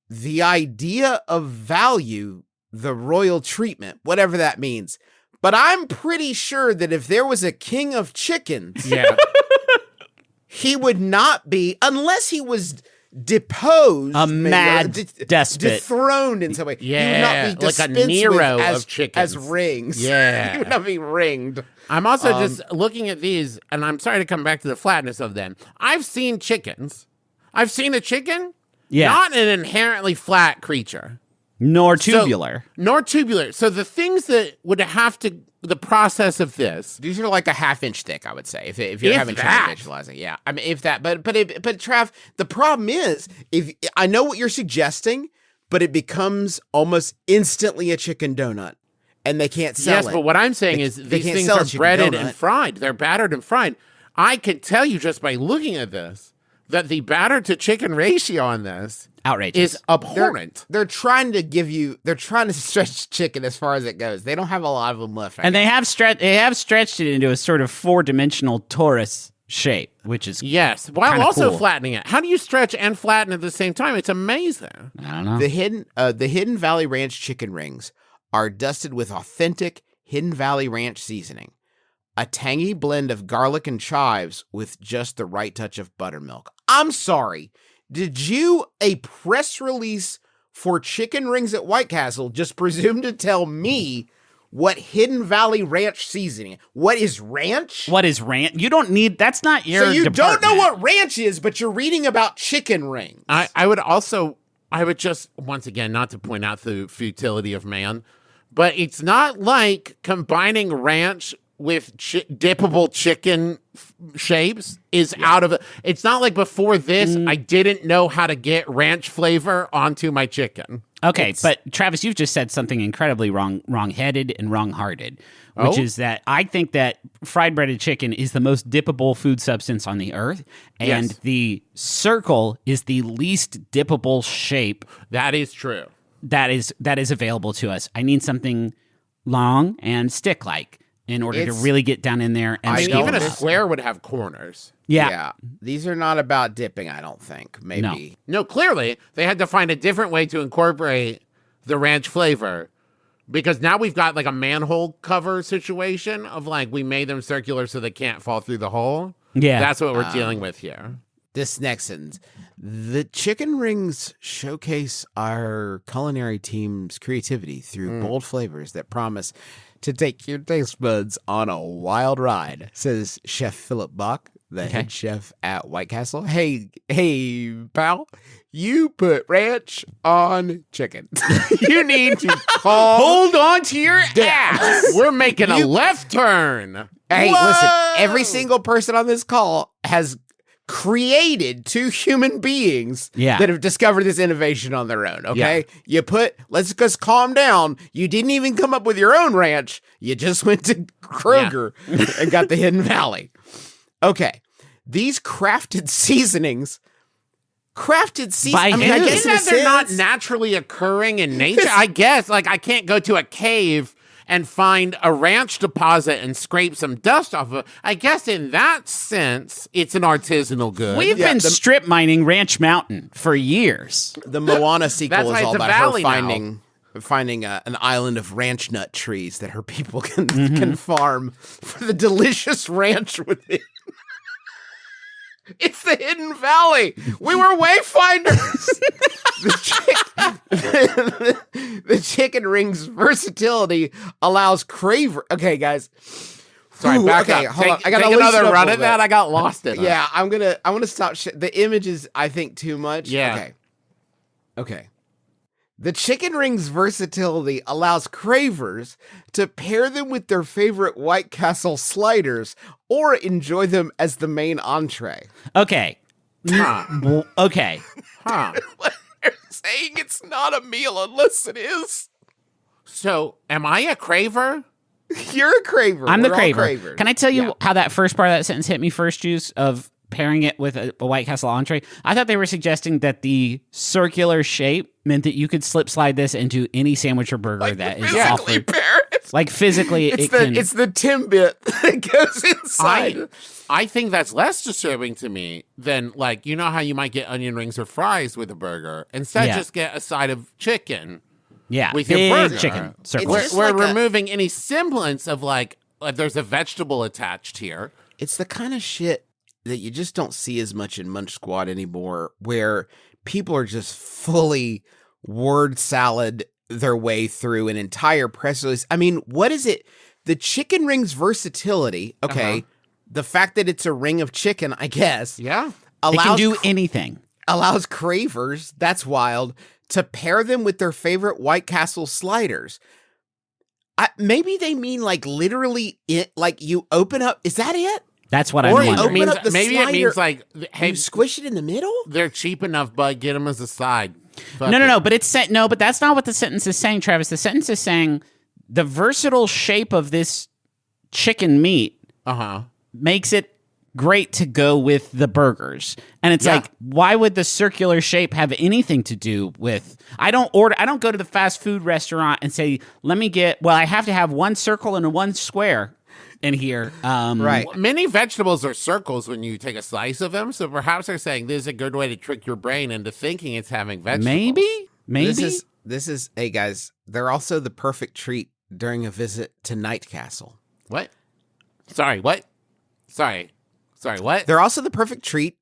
the idea of value the royal treatment, whatever that means. But I'm pretty sure that if there was a king of chickens, Yeah. he would not be, unless he was deposed, A maybe, mad despot. dethroned in some way. Yeah, he would not be like a dispensed Nero with of chickens. as rings. Yeah. he would not be ringed. I'm also just looking at these, and I'm sorry to come back to the flatness of them. I've seen chickens. I've seen a chicken, Yeah. not an inherently flat creature. Nor So- tubular. nor tubular. So the things that would have to, the process of this, These are like a half-inch thick, I would say, if you're If having trouble that. visualizing. Yeah, I mean, if that. But Trav, the problem is, if I know what you're suggesting, but it becomes almost instantly a chicken donut, and they can't sell yes, it. but what I'm saying They- is they these can't things sell a are chicken breaded donut. and fried. They're battered and fried. I can tell you just by looking at this that the batter to chicken ratio on this Outrageous. is abhorrent. They're trying to stretch chicken as far as it goes. They don't have a lot of them left. And they have stretched it into a sort of 4-dimensional torus shape, which is Yes, while Kinda also cool. flattening it. How do you stretch and flatten at the same time? It's amazing. I don't know. The Hidden Valley Ranch chicken rings are dusted with authentic Hidden Valley Ranch seasoning, a tangy blend of garlic and chives with just the right touch of buttermilk. I'm sorry. Did you, a press release for chicken rings at White Castle, just presume to tell me what Hidden Valley Ranch seasoning? What is ranch? What is ranch? You don't need. That's not your. So you don't know department. what ranch is, but you're reading about chicken rings. I would just, once again, not to point out the futility of man, but it's not like combining ranch with dippable chicken shapes is out of it. It's not like before this, I didn't know how to get ranch flavor onto my chicken. Okay, but Travis, you've just said something incredibly wrong-headed and wrong-hearted, which is that I think that fried breaded chicken is the most dippable food substance on the earth, and Yes. the circle is the least dippable shape That is true. that is available to us. I need something long and stick-like in order to really get down in there. And I I mean, know even a this- square would have corners. yeah. These are not about dipping, I don't think. Maybe. No, clearly they had to find a different way to incorporate the ranch flavor because now we've got like a manhole cover situation of like we made them circular so they can't fall through the hole. Yeah. That's what we're dealing with here. This next sentence. The chicken rings showcase our culinary team's creativity through bold flavors that promise to take your taste buds on a wild ride, says Chef Philip Bach, the head chef at White Castle. Hey, pal, you put ranch on chicken. You need to Hold on to your ass. We're making a left turn. Hey, listen, every single person on this call has created two human beings that have discovered this innovation on their own, okay? You let's just calm down. You didn't even come up with your own ranch. You just went to Kroger and got the Hidden Valley. Okay. These crafted seasonings, By I mean, I hand. guess Isn't in a that they're not sense- naturally occurring in nature? I guess. Like, I can't go to a cave and find a ranch deposit and scrape some dust off of it. I guess in that sense, it's an artisanal good. We've been strip mining Ranch Mountain for years. The Moana sequel That's is why all it's a about her valley now. finding an island of ranch nut trees that her people can farm for the delicious ranch within. It's the Hidden Valley. We were wayfinders. The chicken ring's versatility allows craver. Okay, guys. Sorry, back okay, up. hold on. Take, I gotta take loosen another up a run little at that. bit. I got lost in it. Yeah, I'm gonna stop. The image is, I think, too much. Yeah. Okay. The chicken rings versatility allows cravers to pair them with their favorite White Castle sliders or enjoy them as the main entree. Okay. Okay. Huh. They're saying it's not a meal unless it is. So, am I a craver? You're a craver. I'm the We're all craver. cravers. Can I tell you Yeah. how that first part of that sentence hit me first, Juice, of pairing it with a White Castle entree? I thought they were suggesting that the circular shape meant that you could slide this into any sandwich or burger that is physically offered. pair it. Like physically, It's it the Timbit that goes inside. I think that's less disturbing to me than, like, you know how you might get onion rings or fries with a burger. Instead, Yeah. just get a side of chicken. Yeah, with your big burger. chicken circle. It's We're, just we're like a- removing any semblance of, like there's a vegetable attached here. It's the kind of shit that you just don't see as much in Munch Squad anymore, where people are just fully word salad their way through an entire press release. I mean, what is it? The chicken rings versatility, okay, the fact that it's a ring of chicken, I guess, Yeah. It allows can do anything. allows cravers, that's wild, to pair them with their favorite White Castle sliders. Maybe they mean like literally it, like you open up, is that it? That's what Or I'm open wondering. it means, up the maybe it slider, means like, hey, You squish it in the middle? they're cheap enough, bud. Get them as a side. Fuck No, it. but it's no, but that's not what the sentence is saying, Travis. The sentence is saying the versatile shape of this chicken meat makes it great to go with the burgers. And it's Yeah. like, why would the circular shape have anything to do with? I don't go to the fast food restaurant and say, I have to have one circle and one square in here. Right. Many vegetables are circles when you take a slice of them, so perhaps they're saying this is a good way to trick your brain into thinking it's having vegetables. Maybe. This is hey guys, they're also the perfect treat during a visit to Night Castle. What? Sorry, what? Sorry, what? They're also the perfect treat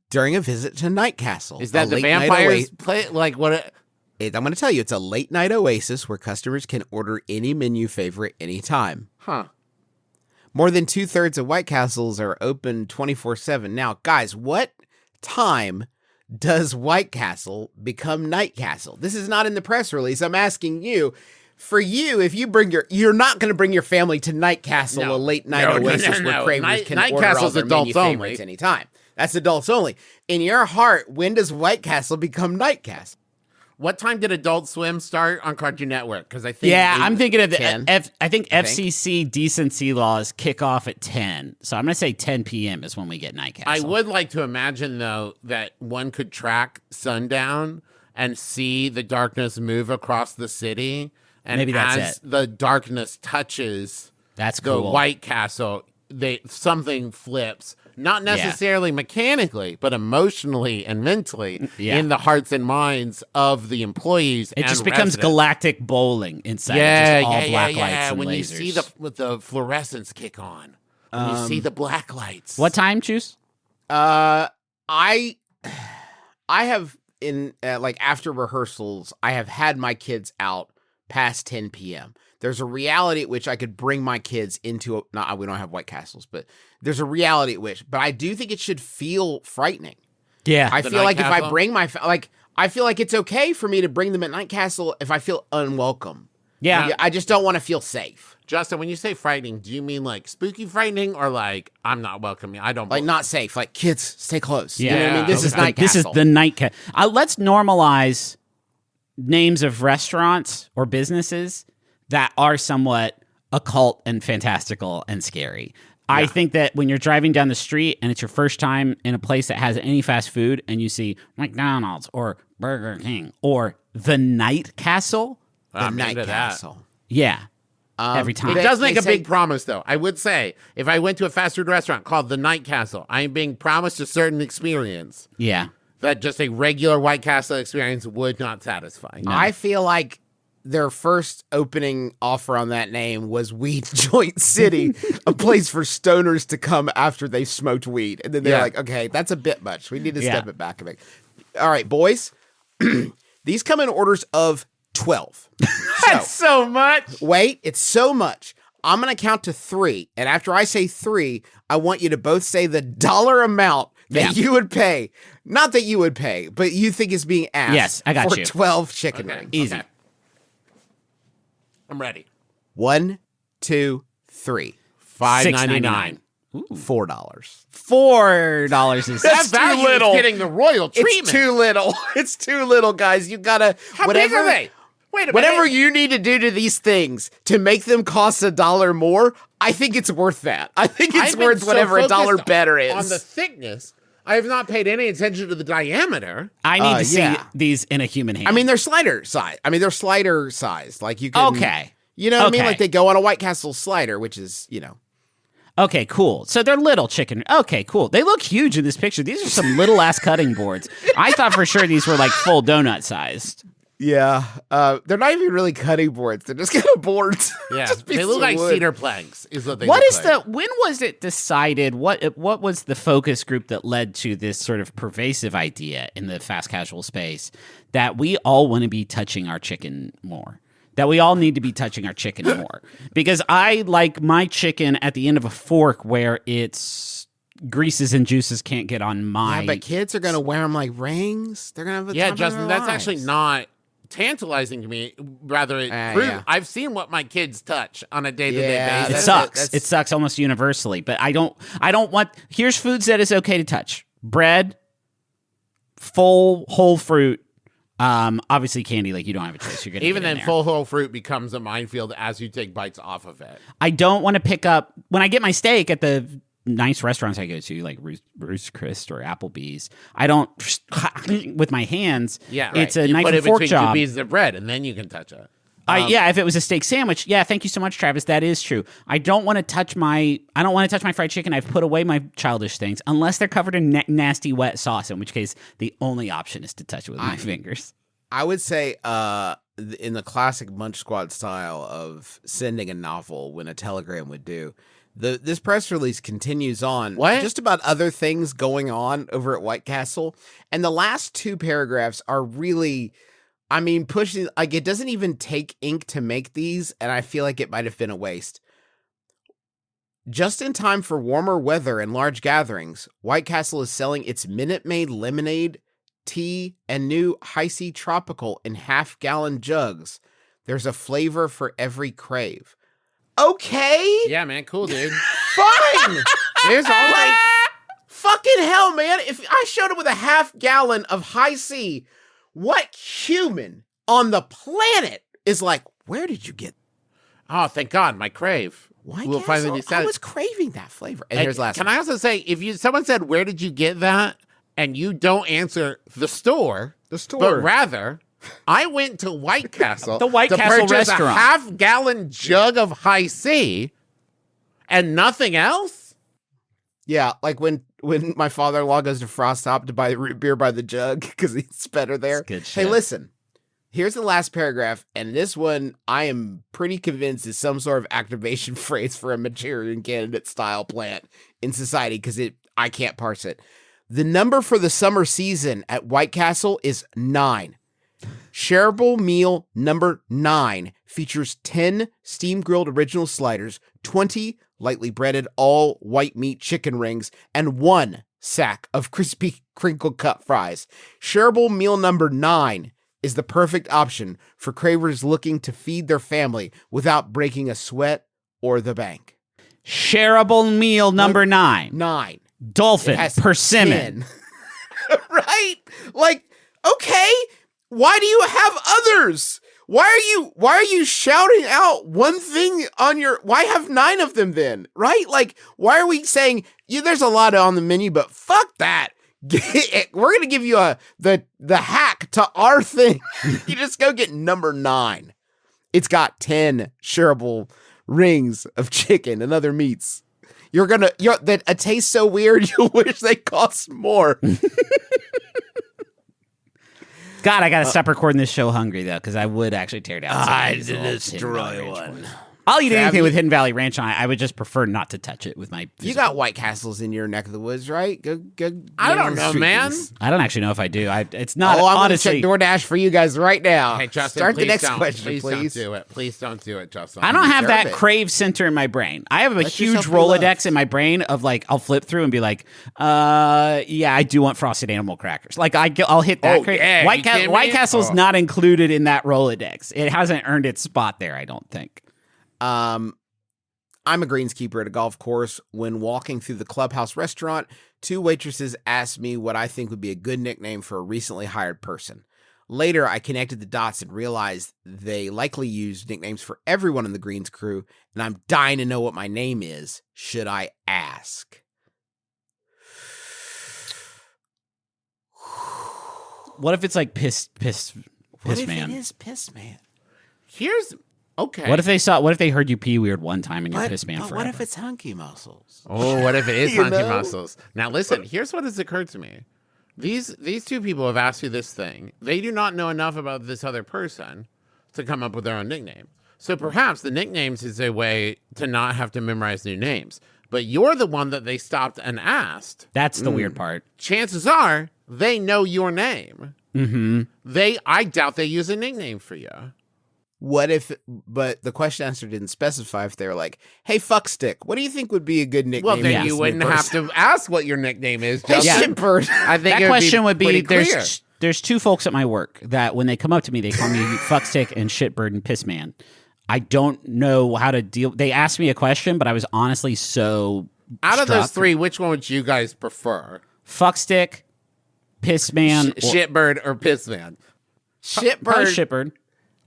during a visit to Night Castle. Is that A the late night vampires play? Like what? I'm going to tell you, it's a late night oasis where customers can order any menu favorite anytime. Huh. More than 2/3 of White Castles are open 24/7. Now, guys, what time does White Castle become Night Castle? This is not in the press release. I'm asking you. For you, if you you're not going to bring your family to Night Castle, No. a late night No, oasis where cravers Night can order all Castle's their adults menu only. favorites anytime. That's adults only. In your heart, when does White Castle become Night Castle? What time did Adult Swim start on Cartoon Network? Because I think I'm thinking of the 10, I think FCC decency laws kick off at 10. So I'm going to say 10 p.m. is when we get Night Castle. I would like to imagine though that one could track sundown and see the darkness move across the city. And Maybe that's as it. the darkness touches That's the cool. White Castle, something flips. Not necessarily mechanically, but emotionally and mentally in the hearts and minds of the employees. It and just becomes residents. galactic bowling inside. Yeah, just all yeah, black yeah, lights yeah. and When lasers. you see the fluorescence kick on, when you see the black lights. What time, Juice? I have in like after rehearsals, I have had my kids out past 10 p.m. There's a reality at which I could bring my kids into we don't have White Castles, but there's a reality at which, but I do think it should feel frightening. Yeah. I The feel Night like if I Castle? bring I feel like it's okay for me to bring them at Night Castle if I feel unwelcome. Yeah. I just don't want to feel safe. Justin, when you say frightening, do you mean like spooky frightening or like I'm not welcoming? I don't Like not safe. Like kids, stay close. Yeah. You know what I mean? This is Okay. Night This is Castle. the Night Castle. Let's normalize names of restaurants or businesses that are somewhat occult and fantastical and scary. I think that when you're driving down the street and it's your first time in a place that has any fast food and you see McDonald's or Burger King or the Night Castle, the I'm Night into that. Castle. yeah, every time. It does They make a say- big promise, though. I would say if I went to a fast food restaurant called the Night Castle, I am being promised a certain experience Yeah. that just a regular White Castle experience would not satisfy. I feel like their first opening offer on that name was Weed Joint City, a place for stoners to come after they smoked weed. And then they're Yeah. like, okay, that's a bit much. We need to step Yeah. it back a bit. All right, boys. These come in orders of 12. That's so much. Wait, it's so much. I'm going to count to 3. And after I say 3, I want you to both say the dollar amount that you would pay. Not that you would pay, but you think is being asked. Yes, I got for you. 12 chicken wings. Easy. Okay. I'm ready. 1, 2, 3. $5.99. $4. $4 is That's too value little. is getting the royal treatment. It's too little. It's too little, guys. You gotta How big are they? Wait a Whatever minute. you need to do to these things to make them cost $1 more, I think it's worth that. I think it's I've been worth so whatever $1 focused better is. On the thickness, I have not paid any attention to the diameter. I need to see yeah. these in a human hand. I mean, they're slider size. Like you can. Okay. You know what I mean? Okay. Like they go on a White Castle slider, which is, Okay, cool. So they're little chicken. Okay, cool. They look huge in this picture. These are some little ass cutting boards. I thought for sure these were like full donut sized. Yeah. They're not even really cutting boards. They're just kind of boards. Yeah, Just they pieces look of like wood. cedar planks. Is what they. What look is like. when was it decided? What was the focus group that led to this sort of pervasive idea in the fast casual space that we all want to be touching our chicken more? That we all need to be touching our chicken more. Because I like my chicken at the end of a fork where its greases and juices can't get on my... Yeah, but kids are going to wear them like rings. They're going to have a Yeah, time of Justin, their that's actually lives. not tantalizing to me. Rather, I've seen what my kids touch on a day-to-day Yeah, It basis. sucks. It sucks almost universally. But I don't want... Here's foods that is okay to touch. Bread, full whole fruit, obviously candy, like you don't have a choice. You're gonna Even get in then, there. full whole fruit becomes a minefield as you take bites off of it. I don't want to pick up when I get my steak at the nice restaurants I go to, like Ruth's Chris or Applebee's. I don't with my hands. Yeah, it's right. a You knife put and it fork between job. 2 pieces of bread, and then you can touch it. Yeah, if it was a steak sandwich, yeah, thank you so much, Travis. That is true. I don't want to touch my fried chicken. I've put away my childish things unless they're covered in nasty wet sauce. In which case, the only option is to touch it with my fingers. I would say in the classic Munch Squad style of sending a novel when a telegram would do, this press release continues on just about other things going on over at White Castle. And the last 2 paragraphs are really, I mean, pushing, like it doesn't even take ink to make these, and I feel like it might have been a waste. Just in time for warmer weather and large gatherings, White Castle is selling its Minute Maid lemonade, tea, and new Hi-C Tropical in half-gallon jugs. There's a flavor for every crave. Okay. Yeah, man, cool, dude. Fine. There's all Like, fucking hell, man. If I showed up with a half-gallon of Hi-C, what human on the planet is like, where did you get Oh, thank God, my crave. White will Castle? finally be I was craving that flavor. And here's last Can one. I also say, if someone said, "Where did you get that?" and you don't answer the store, but rather, I went to White Castle, The White to Castle purchase restaurant. a half-gallon jug of Hi-C, and nothing else. Yeah, like when my father-in-law goes to Frost Top to buy root beer by the jug because it's better there. That's good Hey, shit. listen. Here's the last paragraph, and this one I am pretty convinced is some sort of activation phrase for a Manchurian candidate style plant in society because I can't parse it. The number for the summer season at White Castle is 9. Shareable meal number 9 features 10 steam-grilled original sliders, 20 lightly breaded all white meat chicken rings, and 1 sack of crispy crinkle cut fries. Shareable meal number 9 is the perfect option for cravers looking to feed their family without breaking a sweat or the bank. Shareable meal number 9. 9. Dolphin, It has persimmon. 10. Right? Like, okay, why do you have others? Why are you shouting out one thing on your, why have 9 of them then? Right? Like, why are we saying, yeah, there's a lot on the menu, but fuck that. We're going to give you the hack to our thing. You just go get number 9. It's got 10 shareable rings of chicken and other meats. That tastes so weird, you'll wish they cost more. God, I got to stop recording this show hungry, though, because I would actually tear down some of I these did little destroy $10 one. ones. I'll eat Trav, anything you- with Hidden Valley Ranch on it. I would just prefer not to touch it with my. You got White Castles in your neck of the woods, right? Go. I don't know, man. I don't actually know if I do. It's not. I'm honestly, gonna check DoorDash for you guys right now. Hey, Justin, start the please next don't. question, Please don't do it. Please don't do it, Justin. I don't have deserve that it. crave center in my brain. I have a Let huge yourself be Rolodex loved. in my brain of like I'll flip through and be like, yeah, I do want frosted animal crackers. Like I'll hit that. Oh, yeah, White you kidding White me? Castle's Oh. not included in that Rolodex. It hasn't earned its spot there. I don't think. I'm a greenskeeper at a golf course. When walking through the clubhouse restaurant, 2 waitresses asked me what I think would be a good nickname for a recently hired person. Later, I connected the dots and realized they likely use nicknames for everyone in the greens crew, and I'm dying to know what my name is. Should I ask? What if it's like piss What if man? it is Piss Man? Here's okay. What if they heard you pee weird one time and you're piss man But forever? what if it's Hunky Muscles? Oh, what if it is You Hunky know? Muscles? Now listen, here's what has occurred to me. These 2 people have asked you this thing. They do not know enough about this other person to come up with their own nickname. So perhaps the nicknames is a way to not have to memorize new names. But you're the one that they stopped and asked. That's the weird part. Chances are they know your name. Mm-hmm. I doubt they use a nickname for you. What if, but the question answer didn't specify if they were like, hey, fuckstick, what do you think would be a good nickname? Well, for then this you new wouldn't have person?" to ask what your nickname is. Hey, Justin. shitbird. I think That it question would pretty be clear. there's 2 folks at my work that when they come up to me, they call me fuckstick and shitbird and pissman. I don't know how to deal. They asked me a question, but I was honestly so Out of those struck. 3, which one would you guys prefer? Fuckstick, pissman, Shitbird or Pissman? probably Shitbird. shitbird.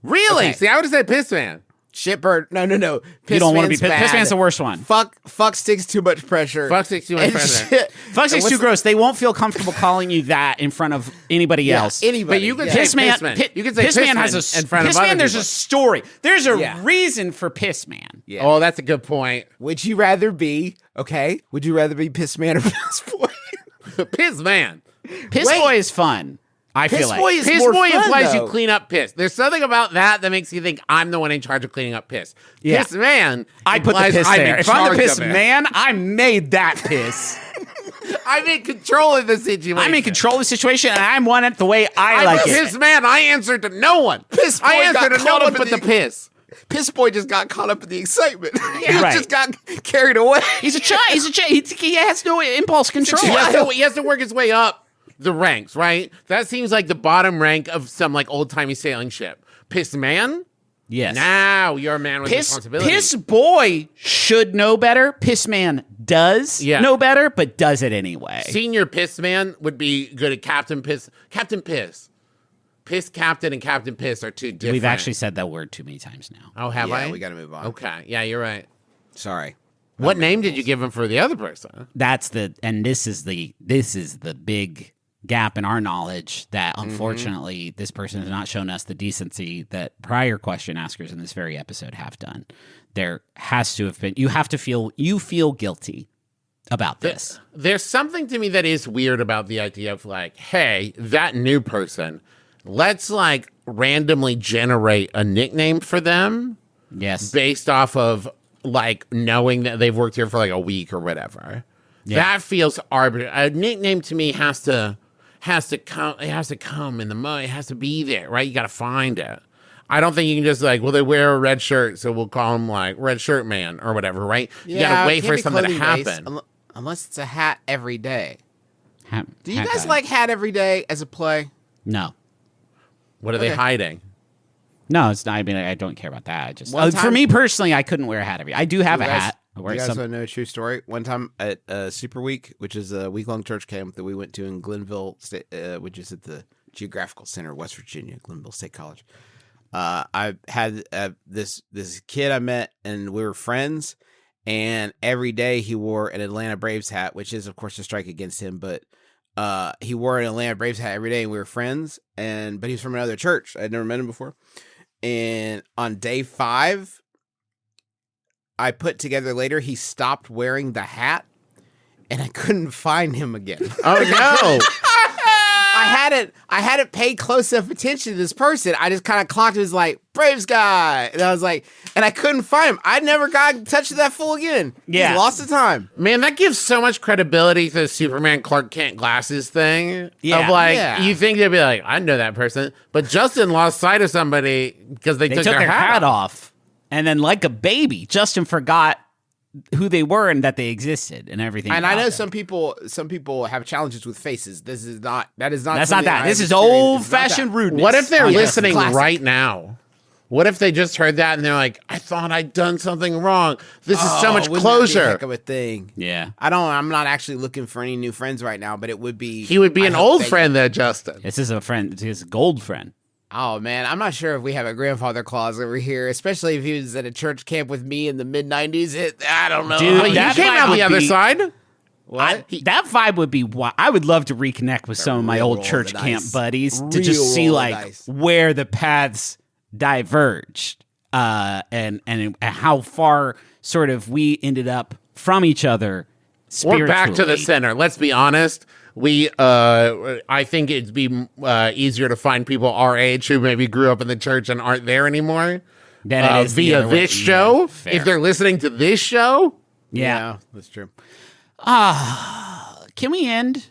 Really? Okay. See, I would have said Pissman. Shitbird. No. You don't want to be bad. pissman's the worst one. Fuck sticks too much pressure. Fuck sticks too much And pressure. shit- Fuckstick's and too what's- gross. They won't feel comfortable calling you that in front of anybody Yeah, else. anybody. But you could yeah. say Pissman, Pissman. You could say Pissman has Pissman a in front of Pissman. other There's a people. story. There's a Yeah. reason for Pissman. Yeah. Oh, that's a good point. Would you rather be Would you rather be Piss Man or Piss Boy? Pissman. Piss Wait. boy is fun. I Piss feel like Boy is Piss more boy fun, implies though. you clean up piss. There's something about that makes you think I'm the one in charge of cleaning up piss. Yeah. Piss man. I put the implies piss I'm there. in If I'm the charge piss of it. man, I made that piss. I'm in control of the situation. I'm in control of the situation, and I'm one it the way I I'm like a it. piss man. I answer to no one. Piss boy I answer got to no caught one up but in the piss. Piss Boy just got caught up in the excitement. he right. just got carried away. He's a child. He has no impulse control. He has to work his way up the ranks, right? That seems like the bottom rank of some like old timey sailing ship. Piss man. Yes. Now you're a man with responsibility. Piss boy should know better. Piss man does know better, but does it anyway. Senior piss man would be good at Captain Piss. Captain Piss. Piss Captain and Captain Piss are 2 different. We've actually said that word too many times now. Oh, have I? We got to move on. Okay. Yeah, you're right. Sorry. What name did you give him for the other person? This is the big gap in our knowledge that unfortunately this person has not shown us the decency that prior question askers in this very episode have done. There has to have been you feel guilty about this. There's something to me that is weird about the idea of like, hey, that new person, let's like randomly generate a nickname for them. Yes. Based off of like knowing that they've worked here for like a week or whatever. Yeah. That feels arbitrary. A nickname to me has to come. It has to come in the mud. It has to be there, right? You got to find it. I don't think you can just like, well, they wear a red shirt, so we'll call them like Red Shirt Man or whatever, right? You got to wait for something to happen. Unless it's a hat every day. Do you Hat guys guy. like Hat Every Day as a play? No. What are they Okay. hiding? No, it's not. I mean, I don't care about that. I just One for time- me personally, I couldn't wear a hat every. I do have a You guys- hat. I wear You guys some. want to know a true story? One time at Super Week, which is a week-long church camp that we went to in Glenville, State, which is at the Geographical Center, West Virginia, Glenville State College. I had this kid I met, and we were friends. And every day he wore an Atlanta Braves hat, which is, of course, a strike against him. But he wore an Atlanta Braves hat every day, and we were friends. But he was from another church. I'd never met him before. And on day 5, I put together later, he stopped wearing the hat, and I couldn't find him again. Oh no! I hadn't paid close enough attention to this person. I just kind of clocked it as like Braves guy, and I was like, and I couldn't find him. I never got in touch with that fool again. Yeah. He's lost the time. Man, that gives so much credibility to the Superman Clark Kent glasses thing. Yeah. Of like, Yeah. you think they'd be like, I know that person. But Justin lost sight of somebody because they took their hat off. And then, like a baby, Justin forgot who they were and that they existed and everything. And I about know them. some people have challenges with faces. That is not. That's not something that. I This have is experienced. old-fashioned It's not that. rudeness. What if they're Yes, listening classic. right now? What if they just heard that and they're like, I thought I'd done something wrong. This is so much Wouldn't that be a closer. heck of a thing. Yeah. I'm not actually looking for any new friends right now, but it would be. He would be I an hope old they- friend there, Justin. This is a friend. This is a gold friend. Oh man, I'm not sure if we have a grandfather clause over here, especially if he was at a church camp with me in the mid '90s. I don't know. Dude, But he that came vibe out would the other be- side. What? That vibe would be why I would love to reconnect with some of my real old roll of church the camp dice. buddies to Real just see roll of the like dice. where the paths diverged and how far sort of we ended up from each other spiritually. We're back to the center. Let's be honest. I think it'd be easier to find people our age who maybe grew up in the church and aren't there anymore. Then it is the via other way. this show. Yeah, fair. If they're listening to this show, Yeah. that's true. Can we end?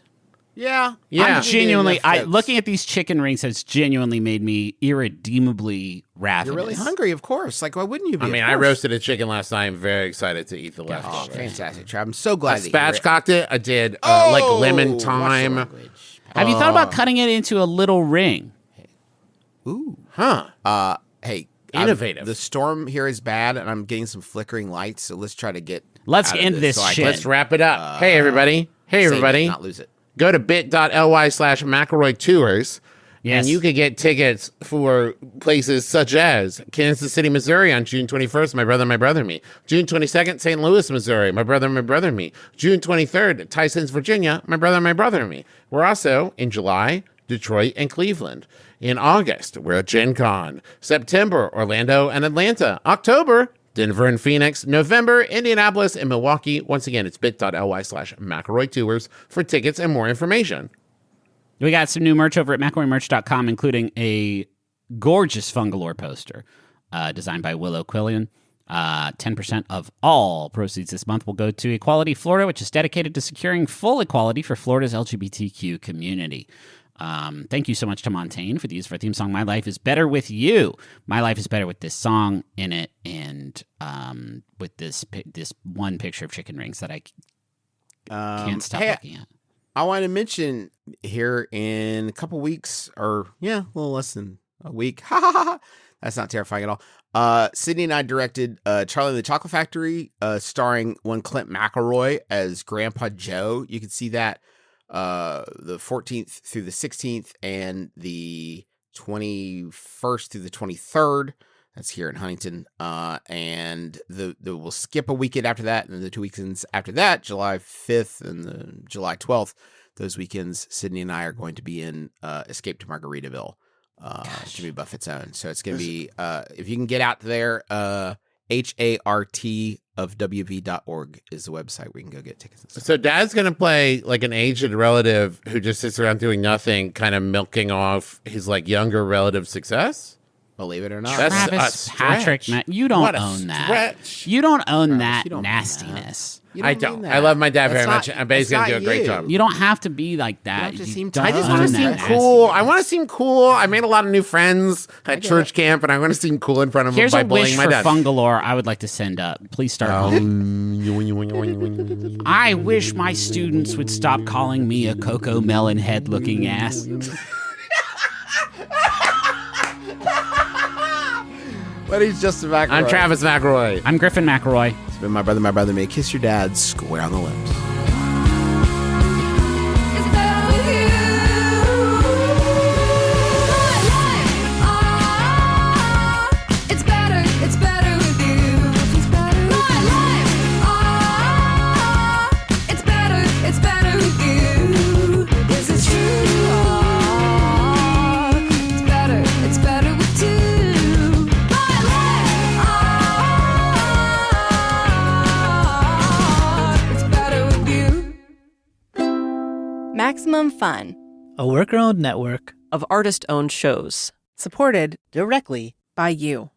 Yeah, I'm genuinely, enough jokes. looking at these chicken rings has genuinely made me irredeemably ravenous. You're really hungry, of course. Like, why wouldn't you be? I mean, Of I course. roasted a chicken last night. I'm very excited to eat the Oh, leftovers. fantastic, Trav. I'm so I glad that you were- spatchcocked it. I did Oh, like lemon watch the time. language. Have you thought about cutting it into a little ring? Ooh. Huh. Hey, Innovative. the storm here is bad, and I'm getting some flickering lights. So let's try to get. Let's out of end this so I shit. can Let's wrap it up. Hey, everybody. Hey, save it, everybody. not lose it. Go to bit.ly/McElroy Tours. Yes. And you could get tickets for places such as Kansas City, Missouri on June 21st, My Brother, and Me. June 22nd, St. Louis, Missouri, My Brother, and Me. June 23rd, Tysons, Virginia, My Brother, and Me. We're also, in July, Detroit and Cleveland. In August, we're at Gen Con. September, Orlando and Atlanta. October, Denver and Phoenix. November, Indianapolis and Milwaukee. Once again, it's bit.ly/McElroy Tours for tickets and more information. We got some new merch over at McElroymerch.com, including a gorgeous Fungalore poster designed by Willow Quillian. 10% of all proceeds this month will go to Equality Florida, which is dedicated to securing full equality for Florida's LGBTQ community. Thank you so much to Montaigne for the use of our theme song, My Life is Better With You. My life is better with this song in it and with this one picture of chicken rings that I can't stop looking at. I want to mention here in a couple weeks, or a little less than a week. That's not terrifying at all. Sydney and I directed Charlie and the Chocolate Factory, starring one Clint McElroy as Grandpa Joe. You can see that the 14th through the 16th and the 21st through the 23rd. That's here in Huntington. And we'll skip a weekend after that, and then the 2 weekends after that, July 5th and the July 12th, those weekends, Sydney and I are going to be in Escape to Margaritaville, Jimmy Buffett's own. So it's going to be, if you can get out there, HARTofWV.org is the website where you can go get tickets and stuff. So Dad's going to play like an aged relative who just sits around doing nothing, kind of milking off his like younger relative's success? Believe it or not. That's Travis a Patrick, stretch. you don't What a own that. stretch. You don't own Travis, that you don't mean nastiness. You I mean don't. that. I love my dad very That's much. not- I bet he's going to do that's a great not job. you. You don't have to be like that. have to You seem don't tough. I just want own to seem that cool. nastiness. I want to seem cool. I made a lot of new friends at church camp, and I want to seem cool in front of them Here's by a wish bullying my for dad. Fungalore I would like to send up. Please start. I wish my students would stop calling me a Coco Melon head looking ass. But he's Justin McElroy. I'm Travis McElroy. I'm Griffin McElroy. It's been my brother may kiss your dad square on the lips. It's better with you. My life, it's better with you. My life, it's better with you. This is true. It's better with two. My life, it's better with you. Maximum Fun. a worker-owned network of artist-owned shows. Supported directly by you.